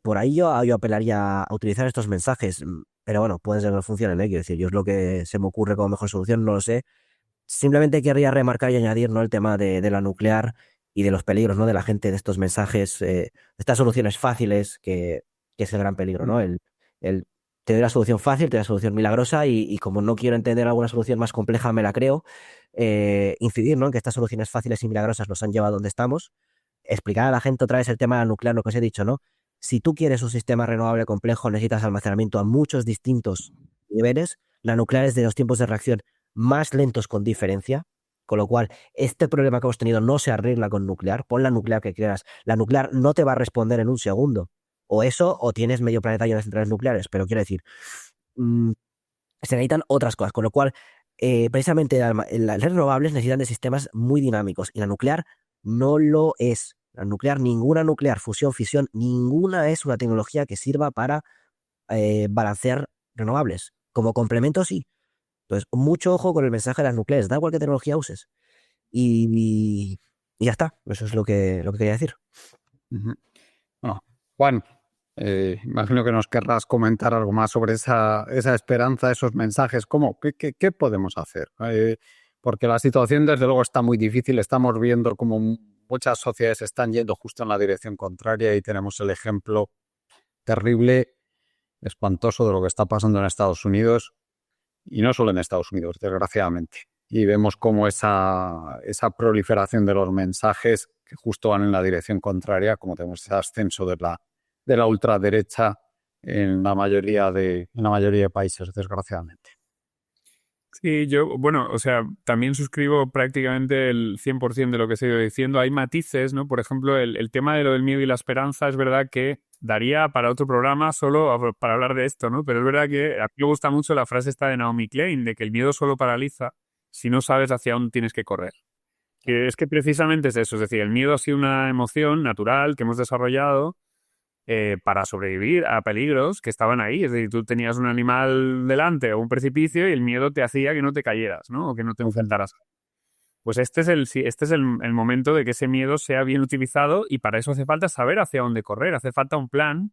por ahí yo apelaría a utilizar estos mensajes. pero bueno, puede ser que no funcione, ¿eh? Quiero decir, yo es lo que se me ocurre como mejor solución, no lo sé. Simplemente querría remarcar y añadir, ¿no?, el tema de la nuclear y de los peligros, ¿no?, de la gente, de estos mensajes, de estas soluciones fáciles, que es el gran peligro, ¿no? El te doy la solución fácil, te doy la solución milagrosa y como no quiero entender alguna solución más compleja, me la creo. Incidir, ¿no?, en que estas soluciones fáciles y milagrosas nos han llevado a donde estamos. Explicar a la gente otra vez el tema de la nuclear, lo que os he dicho, ¿no? Si tú quieres un sistema renovable complejo, necesitas almacenamiento a muchos distintos niveles. La nuclear es de los tiempos de reacción más lentos con diferencia, con lo cual este problema que hemos tenido no se arregla con nuclear. Pon la nuclear que quieras. La nuclear no te va a responder en un segundo. O eso, o tienes medio planeta lleno de centrales nucleares. Pero quiero decir, mm, se necesitan otras cosas, con lo cual precisamente las renovables necesitan de sistemas muy dinámicos y la nuclear no lo es. La nuclear, ninguna nuclear, fusión, fisión, ninguna es una tecnología que sirva para balancear renovables. Como complemento, sí. Entonces, mucho ojo con el mensaje de las nucleares, da igual qué tecnología uses. Y ya está, eso es lo que quería decir. Ujú. Bueno, Juan, imagino que nos querrás comentar algo más sobre esa esperanza, esos mensajes. ¿Qué podemos hacer? Porque la situación, desde luego, está muy difícil. Estamos viendo cómo muchas sociedades están yendo justo en la dirección contraria y tenemos el ejemplo terrible, espantoso de lo que está pasando en Estados Unidos y no solo en Estados Unidos, desgraciadamente. Y vemos cómo esa proliferación de los mensajes que justo van en la dirección contraria, como tenemos ese ascenso de la ultraderecha en la mayoría de países, desgraciadamente. Sí, yo, bueno, o sea, también suscribo prácticamente el 100% de lo que se ha ido diciendo. Hay matices, ¿no? Por ejemplo, el tema de lo del miedo y la esperanza es verdad que daría para otro programa solo para hablar de esto, ¿no? Pero es verdad que a mí me gusta mucho la frase esta de Naomi Klein, de que el miedo solo paraliza si no sabes hacia dónde tienes que correr. Que es que precisamente es eso, es decir, el miedo ha sido una emoción natural que hemos desarrollado para sobrevivir a peligros que estaban ahí. Es decir, tú tenías un animal delante o un precipicio y el miedo te hacía que no te cayeras, ¿no? O que no te enfrentaras. Pues este es el momento de que ese miedo sea bien utilizado y para eso hace falta saber hacia dónde correr, hace falta un plan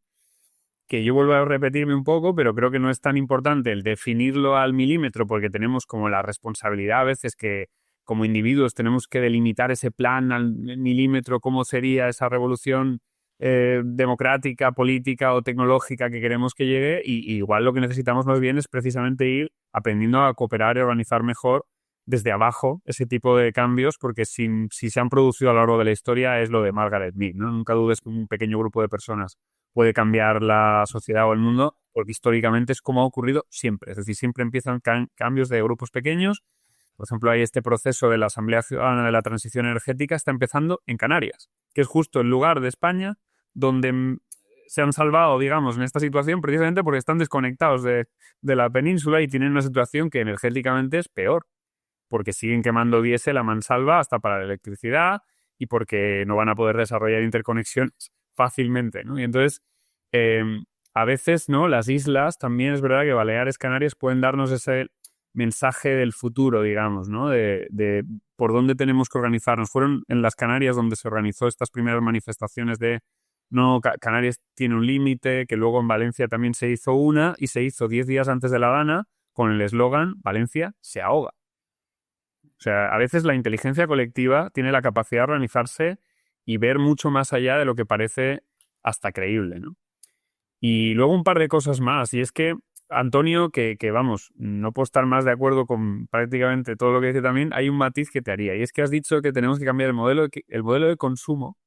que yo vuelvo a repetirme un poco, pero creo que no es tan importante el definirlo al milímetro porque tenemos como la responsabilidad a veces que como individuos tenemos que delimitar ese plan al milímetro, cómo sería esa revolución democrática, política o tecnológica que queremos que llegue y igual lo que necesitamos más bien es precisamente ir aprendiendo a cooperar y organizar mejor desde abajo ese tipo de cambios porque si se han producido a lo largo de la historia es lo de Margaret Mead, ¿no? Nunca dudes que un pequeño grupo de personas puede cambiar la sociedad o el mundo porque históricamente es como ha ocurrido siempre, es decir, siempre empiezan cambios de grupos pequeños. Por ejemplo, hay este proceso de la Asamblea Ciudadana de la Transición Energética, está empezando en Canarias, que es justo el lugar de España donde se han salvado, digamos, en esta situación precisamente porque están desconectados de la península y tienen una situación que energéticamente es peor, porque siguen quemando diésel a mansalva hasta para la electricidad y porque no van a poder desarrollar interconexiones fácilmente, ¿no? Y entonces, a veces, ¿no? Las islas, también es verdad que Baleares, Canarias pueden darnos ese mensaje del futuro, digamos, ¿no? De por dónde tenemos que organizarnos. Fueron en las Canarias donde se organizó estas primeras manifestaciones de no, Canarias tiene un límite, que luego en Valencia también se hizo una y se hizo 10 días antes de La Habana con el eslogan Valencia se ahoga. O sea, a veces la inteligencia colectiva tiene la capacidad de organizarse y ver mucho más allá de lo que parece hasta creíble, ¿no? Y luego un par de cosas más, y es que Antonio, que vamos, no puedo estar más de acuerdo con prácticamente todo lo que dice también, hay un matiz que te haría, y es que has dicho que tenemos que cambiar el modelo de consumo,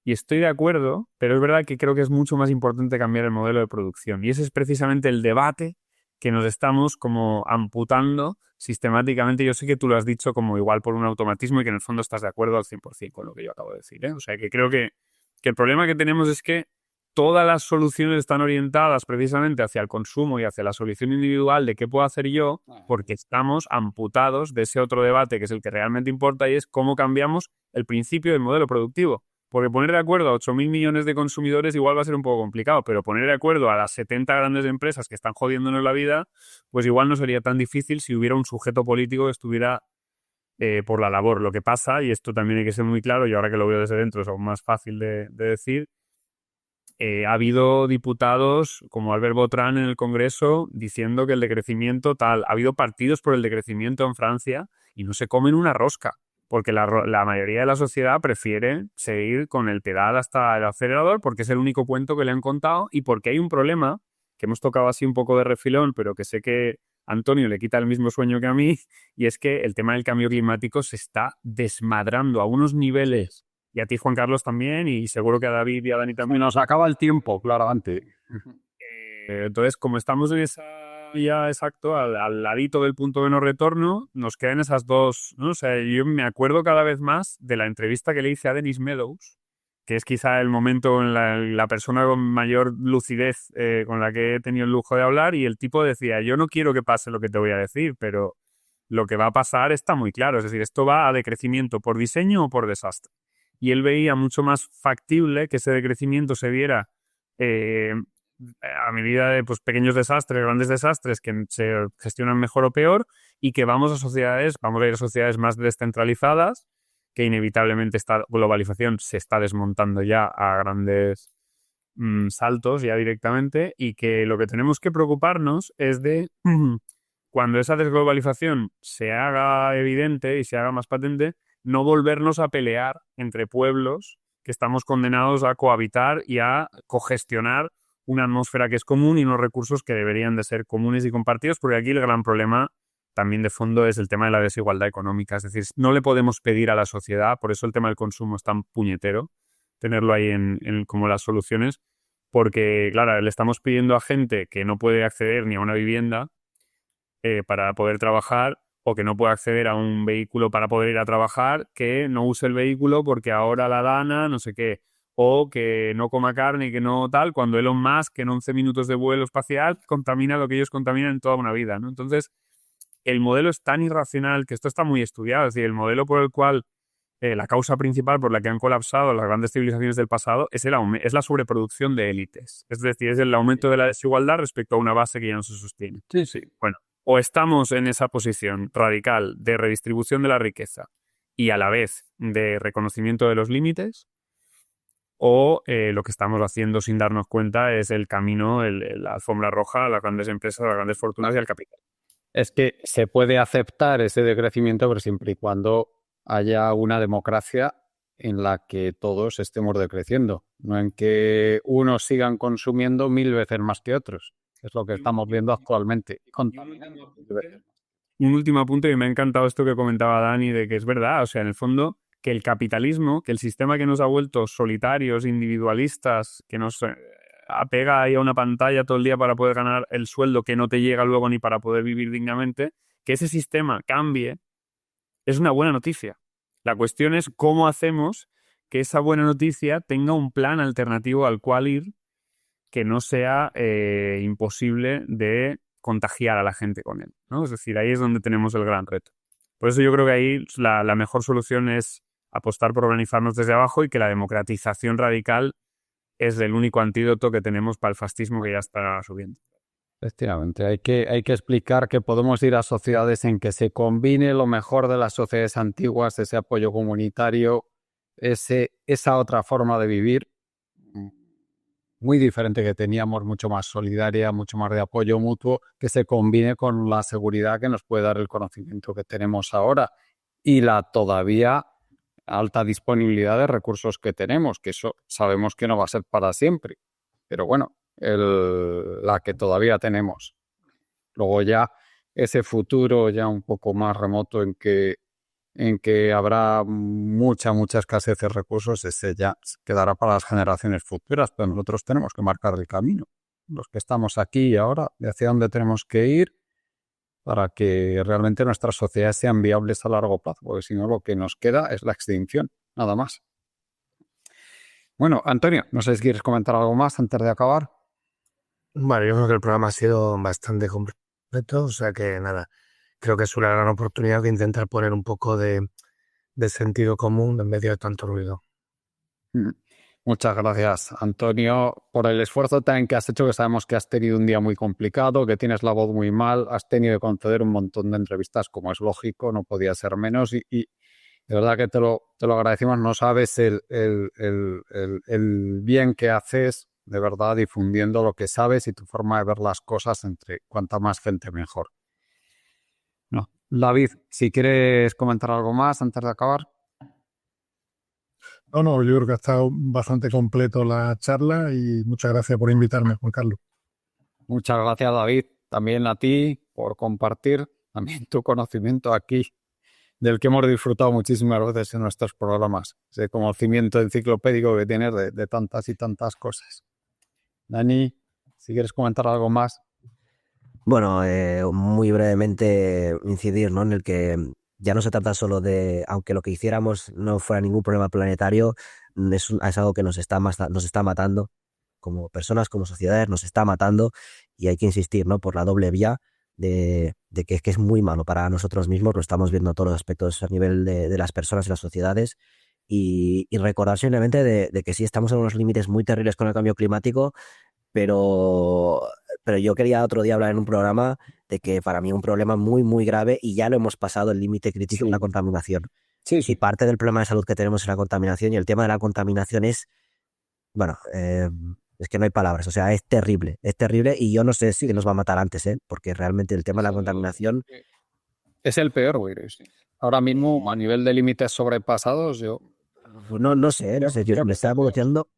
y estoy de acuerdo, pero es verdad que creo que es mucho más importante cambiar el modelo de producción, y ese es precisamente el debate que nos estamos como amputando sistemáticamente. Yo sé que tú lo has dicho como igual por un automatismo y que en el fondo estás de acuerdo al 100% con lo que yo acabo de decir, ¿eh? O sea, que creo que el problema que tenemos es que todas las soluciones están orientadas precisamente hacia el consumo y hacia la solución individual de qué puedo hacer yo, porque estamos amputados de ese otro debate que es el que realmente importa y es cómo cambiamos el principio del modelo productivo. Porque poner de acuerdo a 8.000 millones de consumidores igual va a ser un poco complicado, pero poner de acuerdo a las 70 grandes empresas que están jodiéndonos la vida, pues igual no sería tan difícil si hubiera un sujeto político que estuviera por la labor. Lo que pasa, y esto también hay que ser muy claro, y ahora que lo veo desde dentro es aún más fácil de decir, ha habido diputados como Albert Botran en el Congreso diciendo que el decrecimiento tal, ha habido partidos por el decrecimiento en Francia y no se comen una rosca, porque la mayoría de la sociedad prefiere seguir con el pedal hasta el acelerador porque es el único cuento que le han contado y porque hay un problema que hemos tocado así un poco de refilón, pero que sé que a Antonio le quita el mismo sueño que a mí, y es que el tema del cambio climático se está desmadrando a unos niveles, y a ti, Juan Carlos, también, y seguro que a David y a Dani también. Nos acaba el tiempo, claramente. Entonces, como estamos en esa ya exacto, al ladito del punto de no retorno, nos quedan esas dos, ¿no? O sea, yo me acuerdo cada vez más de la entrevista que le hice a Dennis Meadows, que es quizá el momento en la persona con mayor lucidez con la que he tenido el lujo de hablar, y el tipo decía, yo no quiero que pase lo que te voy a decir, pero lo que va a pasar está muy claro, es decir, esto va a decrecimiento por diseño o por desastre. Y él veía mucho más factible que ese decrecimiento se viera a medida de pues, pequeños desastres, grandes desastres que se gestionan mejor o peor, y que vamos a ir a sociedades más descentralizadas, que inevitablemente esta globalización se está desmontando ya a grandes saltos ya directamente, y que lo que tenemos que preocuparnos es de cuando esa desglobalización se haga evidente y se haga más patente, no volvernos a pelear entre pueblos que estamos condenados a cohabitar y a cogestionar una atmósfera que es común y unos recursos que deberían de ser comunes y compartidos, porque aquí el gran problema también de fondo es el tema de la desigualdad económica. Es decir, no le podemos pedir a la sociedad, por eso el tema del consumo es tan puñetero, tenerlo ahí como las soluciones, porque, claro, le estamos pidiendo a gente que no puede acceder ni a una vivienda para poder trabajar, o que no puede acceder a un vehículo para poder ir a trabajar, que no use el vehículo porque ahora la dana, no sé qué, o que no coma carne y que no tal, cuando Elon Musk en 11 minutos de vuelo espacial contamina lo que ellos contaminan en toda una vida, ¿no? Entonces, el modelo es tan irracional que esto está muy estudiado. Es decir, el modelo por el cual la causa principal por la que han colapsado las grandes civilizaciones del pasado es la sobreproducción de élites. Es decir, es el aumento de la desigualdad respecto a una base que ya no se sostiene. Sí, sí. Bueno, o estamos en esa posición radical de redistribución de la riqueza y a la vez de reconocimiento de los límites, o lo que estamos haciendo sin darnos cuenta es el camino, la alfombra roja a las grandes empresas, a las grandes fortunas y al capital. Es que se puede aceptar ese decrecimiento, pero siempre y cuando haya una democracia en la que todos estemos decreciendo, no en que unos sigan consumiendo 1000 veces más que otros. Es lo que estamos viendo actualmente. Un último apunte, y me ha encantado esto que comentaba Dani, de que es verdad, o sea, en el fondo, que el capitalismo, que el sistema que nos ha vuelto solitarios, individualistas, que nos apega ahí a una pantalla todo el día para poder ganar el sueldo que no te llega luego ni para poder vivir dignamente, que ese sistema cambie, es una buena noticia. La cuestión es cómo hacemos que esa buena noticia tenga un plan alternativo al cual ir, que no sea imposible de contagiar a la gente con él, ¿no? Es decir, ahí es donde tenemos el gran reto. Por eso yo creo que ahí la mejor solución es apostar por organizarnos desde abajo, y que la democratización radical es el único antídoto que tenemos para el fascismo que ya está subiendo. Efectivamente, hay que explicar que podemos ir a sociedades en que se combine lo mejor de las sociedades antiguas, ese apoyo comunitario, esa otra forma de vivir muy diferente que teníamos, mucho más solidaria, mucho más de apoyo mutuo, que se combine con la seguridad que nos puede dar el conocimiento que tenemos ahora y la todavía alta disponibilidad de recursos que tenemos, que eso sabemos que no va a ser para siempre, pero bueno, la que todavía tenemos. Luego ya ese futuro ya un poco más remoto en que habrá mucha escasez de recursos, ese ya quedará para las generaciones futuras, pero nosotros tenemos que marcar el camino, los que estamos aquí y ahora, de hacia dónde tenemos que ir para que realmente nuestras sociedades sean viables a largo plazo, porque si no lo que nos queda es la extinción, nada más. Bueno, Antonio, no sé si quieres comentar algo más antes de acabar. Bueno, yo creo que el programa ha sido bastante completo, o sea que nada, creo que es una gran oportunidad de intentar poner un poco de sentido común en medio de tanto ruido. Muchas gracias, Antonio, por el esfuerzo también que has hecho, que sabemos que has tenido un día muy complicado, que tienes la voz muy mal, has tenido que conceder un montón de entrevistas, como es lógico, no podía ser menos, y de verdad que te lo agradecemos. No sabes el bien que haces de verdad difundiendo lo que sabes y tu forma de ver las cosas entre cuanta más gente mejor. No. David, si quieres comentar algo más antes de acabar. No, yo creo que ha estado bastante completo la charla y muchas gracias por invitarme, Juan Carlos. Muchas gracias, David. También a ti por compartir también tu conocimiento aquí, del que hemos disfrutado muchísimas veces en nuestros programas. Ese conocimiento enciclopédico que tienes de tantas y tantas cosas. Dani, si quieres comentar algo más. Bueno, muy brevemente incidir, ¿no? En el que ya no se trata solo de, aunque lo que hiciéramos no fuera ningún problema planetario, es algo que nos está matando como personas, como sociedades, nos está matando y hay que insistir, ¿no? Por la doble vía de que es muy malo para nosotros mismos, lo estamos viendo a todos los aspectos a nivel de las personas y las sociedades y recordar simplemente de que sí estamos en unos límites muy terribles con el cambio climático, pero yo quería otro día hablar en un programa de que para mí es un problema muy, muy grave y ya lo hemos pasado el límite crítico de la contaminación. Sí. Y parte del problema de salud que tenemos es la contaminación y el tema de la contaminación es, bueno, es que no hay palabras, o sea, es terrible y yo no sé si nos va a matar antes, porque realmente el tema de la contaminación... Es el peor virus. Ahora mismo, a nivel de límites sobrepasados, yo... No sé, yo me estaba evolucionando.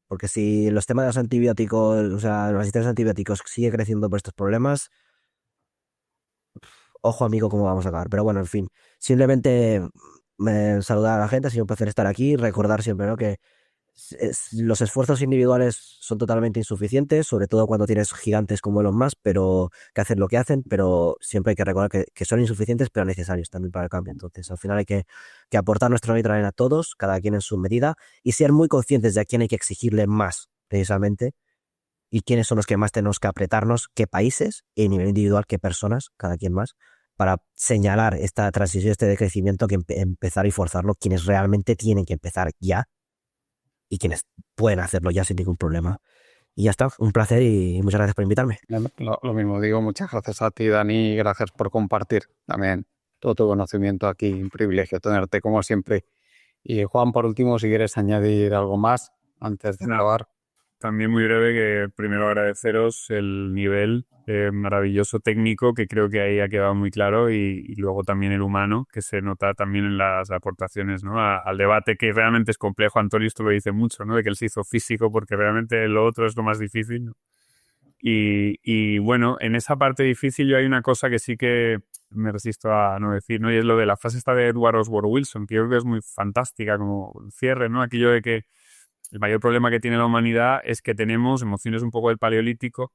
Porque si los temas de los antibióticos, o sea, la resistencia a antibióticos sigue creciendo por estos problemas, ojo amigo cómo vamos a acabar. Pero bueno, en fin, simplemente saludar a la gente, ha sido un placer estar aquí, recordar siempre, ¿no? Que los esfuerzos individuales son totalmente insuficientes, sobre todo cuando tienes gigantes como Elon Musk, pero que hacen lo que hacen, pero siempre hay que recordar que son insuficientes, pero necesarios también para el cambio. Entonces, al final hay que aportar nuestro granito de arena a todos, cada quien en su medida, y ser muy conscientes de a quién hay que exigirle más, precisamente, y quiénes son los que más tenemos que apretarnos, qué países, y a nivel individual, qué personas, cada quien más, para señalar esta transición, este decrecimiento, que empezar y forzarlo quienes realmente tienen que empezar ya, y quienes pueden hacerlo ya sin ningún problema. Y ya está, un placer y muchas gracias por invitarme. Lo mismo digo, muchas gracias a ti, Dani, gracias por compartir también todo tu conocimiento aquí, un privilegio tenerte como siempre. Y Juan, por último, si quieres añadir algo más antes de acabar. También muy breve, que primero agradeceros el nivel maravilloso técnico, que creo que ahí ha quedado muy claro, y luego también el humano, que se nota también en las aportaciones, ¿no? Al debate, que realmente es complejo. Antonio esto lo dice mucho, ¿no? De que él se hizo físico porque realmente lo otro es lo más difícil, ¿no? Y bueno, en esa parte difícil yo hay una cosa que sí que me resisto a no decir, ¿no? Y es lo de la frase esta de Edward Osborne Wilson, que yo creo que es muy fantástica como cierre, ¿no? Aquello de que el mayor problema que tiene la humanidad es que tenemos emociones un poco del paleolítico,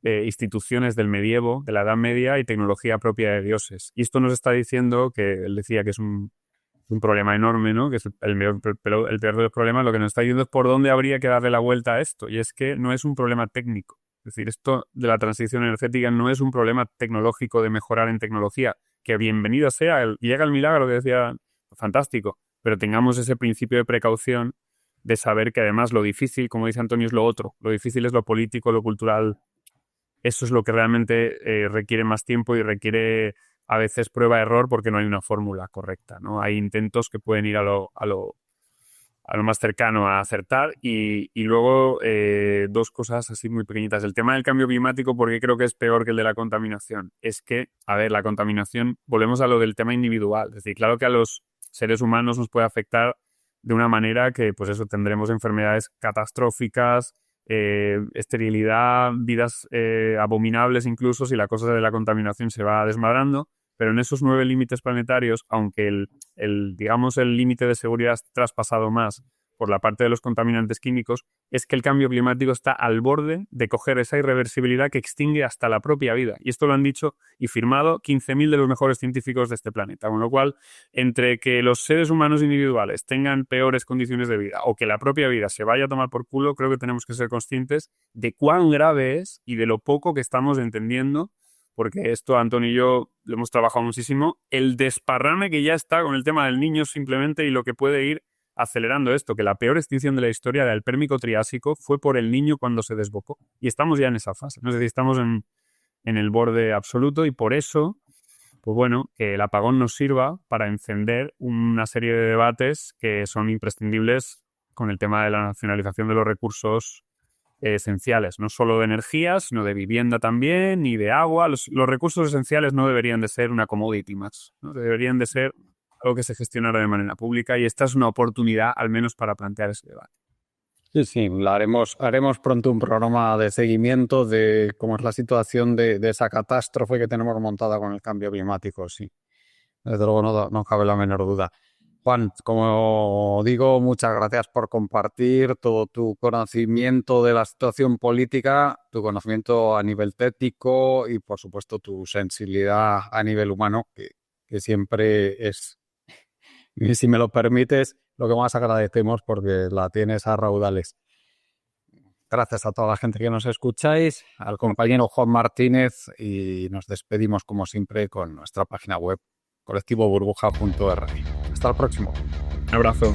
instituciones del medievo, de la Edad Media y tecnología propia de dioses. Y esto nos está diciendo que él decía que es un problema enorme, ¿no? Que es el peor de los problemas. Lo que nos está diciendo es por dónde habría que darle la vuelta a esto. Y es que no es un problema técnico. Es decir, esto de la transición energética no es un problema tecnológico de mejorar en tecnología. Que bienvenido sea, llega el milagro que decía, fantástico, pero tengamos ese principio de precaución de saber que además lo difícil, como dice Antonio, es lo otro. Lo difícil es lo político, lo cultural. Eso es lo que realmente requiere más tiempo y requiere a veces prueba-error, porque no hay una fórmula correcta, ¿no? Hay intentos que pueden ir a lo más cercano a acertar. Y luego dos cosas así muy pequeñitas. El tema del cambio climático, porque creo que es peor que el de la contaminación. Es que, a ver, la contaminación, volvemos a lo del tema individual. Es decir, claro que a los seres humanos nos puede afectar de una manera que, pues eso, tendremos enfermedades catastróficas, esterilidad, vidas abominables incluso, si la cosa de la contaminación se va desmadrando. Pero en esos 9 límites planetarios, aunque digamos, el límite de seguridad es traspasado más por la parte de los contaminantes químicos, es que el cambio climático está al borde de coger esa irreversibilidad que extingue hasta la propia vida. Y esto lo han dicho y firmado 15.000 de los mejores científicos de este planeta. Con lo cual, entre que los seres humanos individuales tengan peores condiciones de vida o que la propia vida se vaya a tomar por culo, creo que tenemos que ser conscientes de cuán grave es y de lo poco que estamos entendiendo, porque esto Antonio y yo lo hemos trabajado muchísimo, el desparrame que ya está con el tema del niño simplemente, y lo que puede ir acelerando esto, que la peor extinción de la historia del Pérmico-Triásico fue por el niño cuando se desbocó. Y estamos ya en esa fase, ¿no? Es decir, estamos en el borde absoluto, y por eso, pues bueno, que el apagón nos sirva para encender una serie de debates que son imprescindibles con el tema de la nacionalización de los recursos esenciales, no solo de energía, sino de vivienda también y de agua. Los recursos esenciales no deberían de ser una commodity más, ¿no? Deberían de ser algo que se gestionara de manera pública, y esta es una oportunidad al menos para plantear ese debate. Sí, haremos pronto un programa de seguimiento de cómo es la situación de esa catástrofe que tenemos montada con el cambio climático, sí. Desde luego no cabe la menor duda. Juan, como digo, muchas gracias por compartir todo tu conocimiento de la situación política, tu conocimiento a nivel técnico y, por supuesto, tu sensibilidad a nivel humano, que siempre es, si me lo permites, lo que más agradecemos porque la tienes a raudales. Gracias a toda la gente que nos escucháis, al compañero Juan Martínez, y nos despedimos como siempre con nuestra página web colectivoburbuja.org. Hasta el próximo. Un abrazo.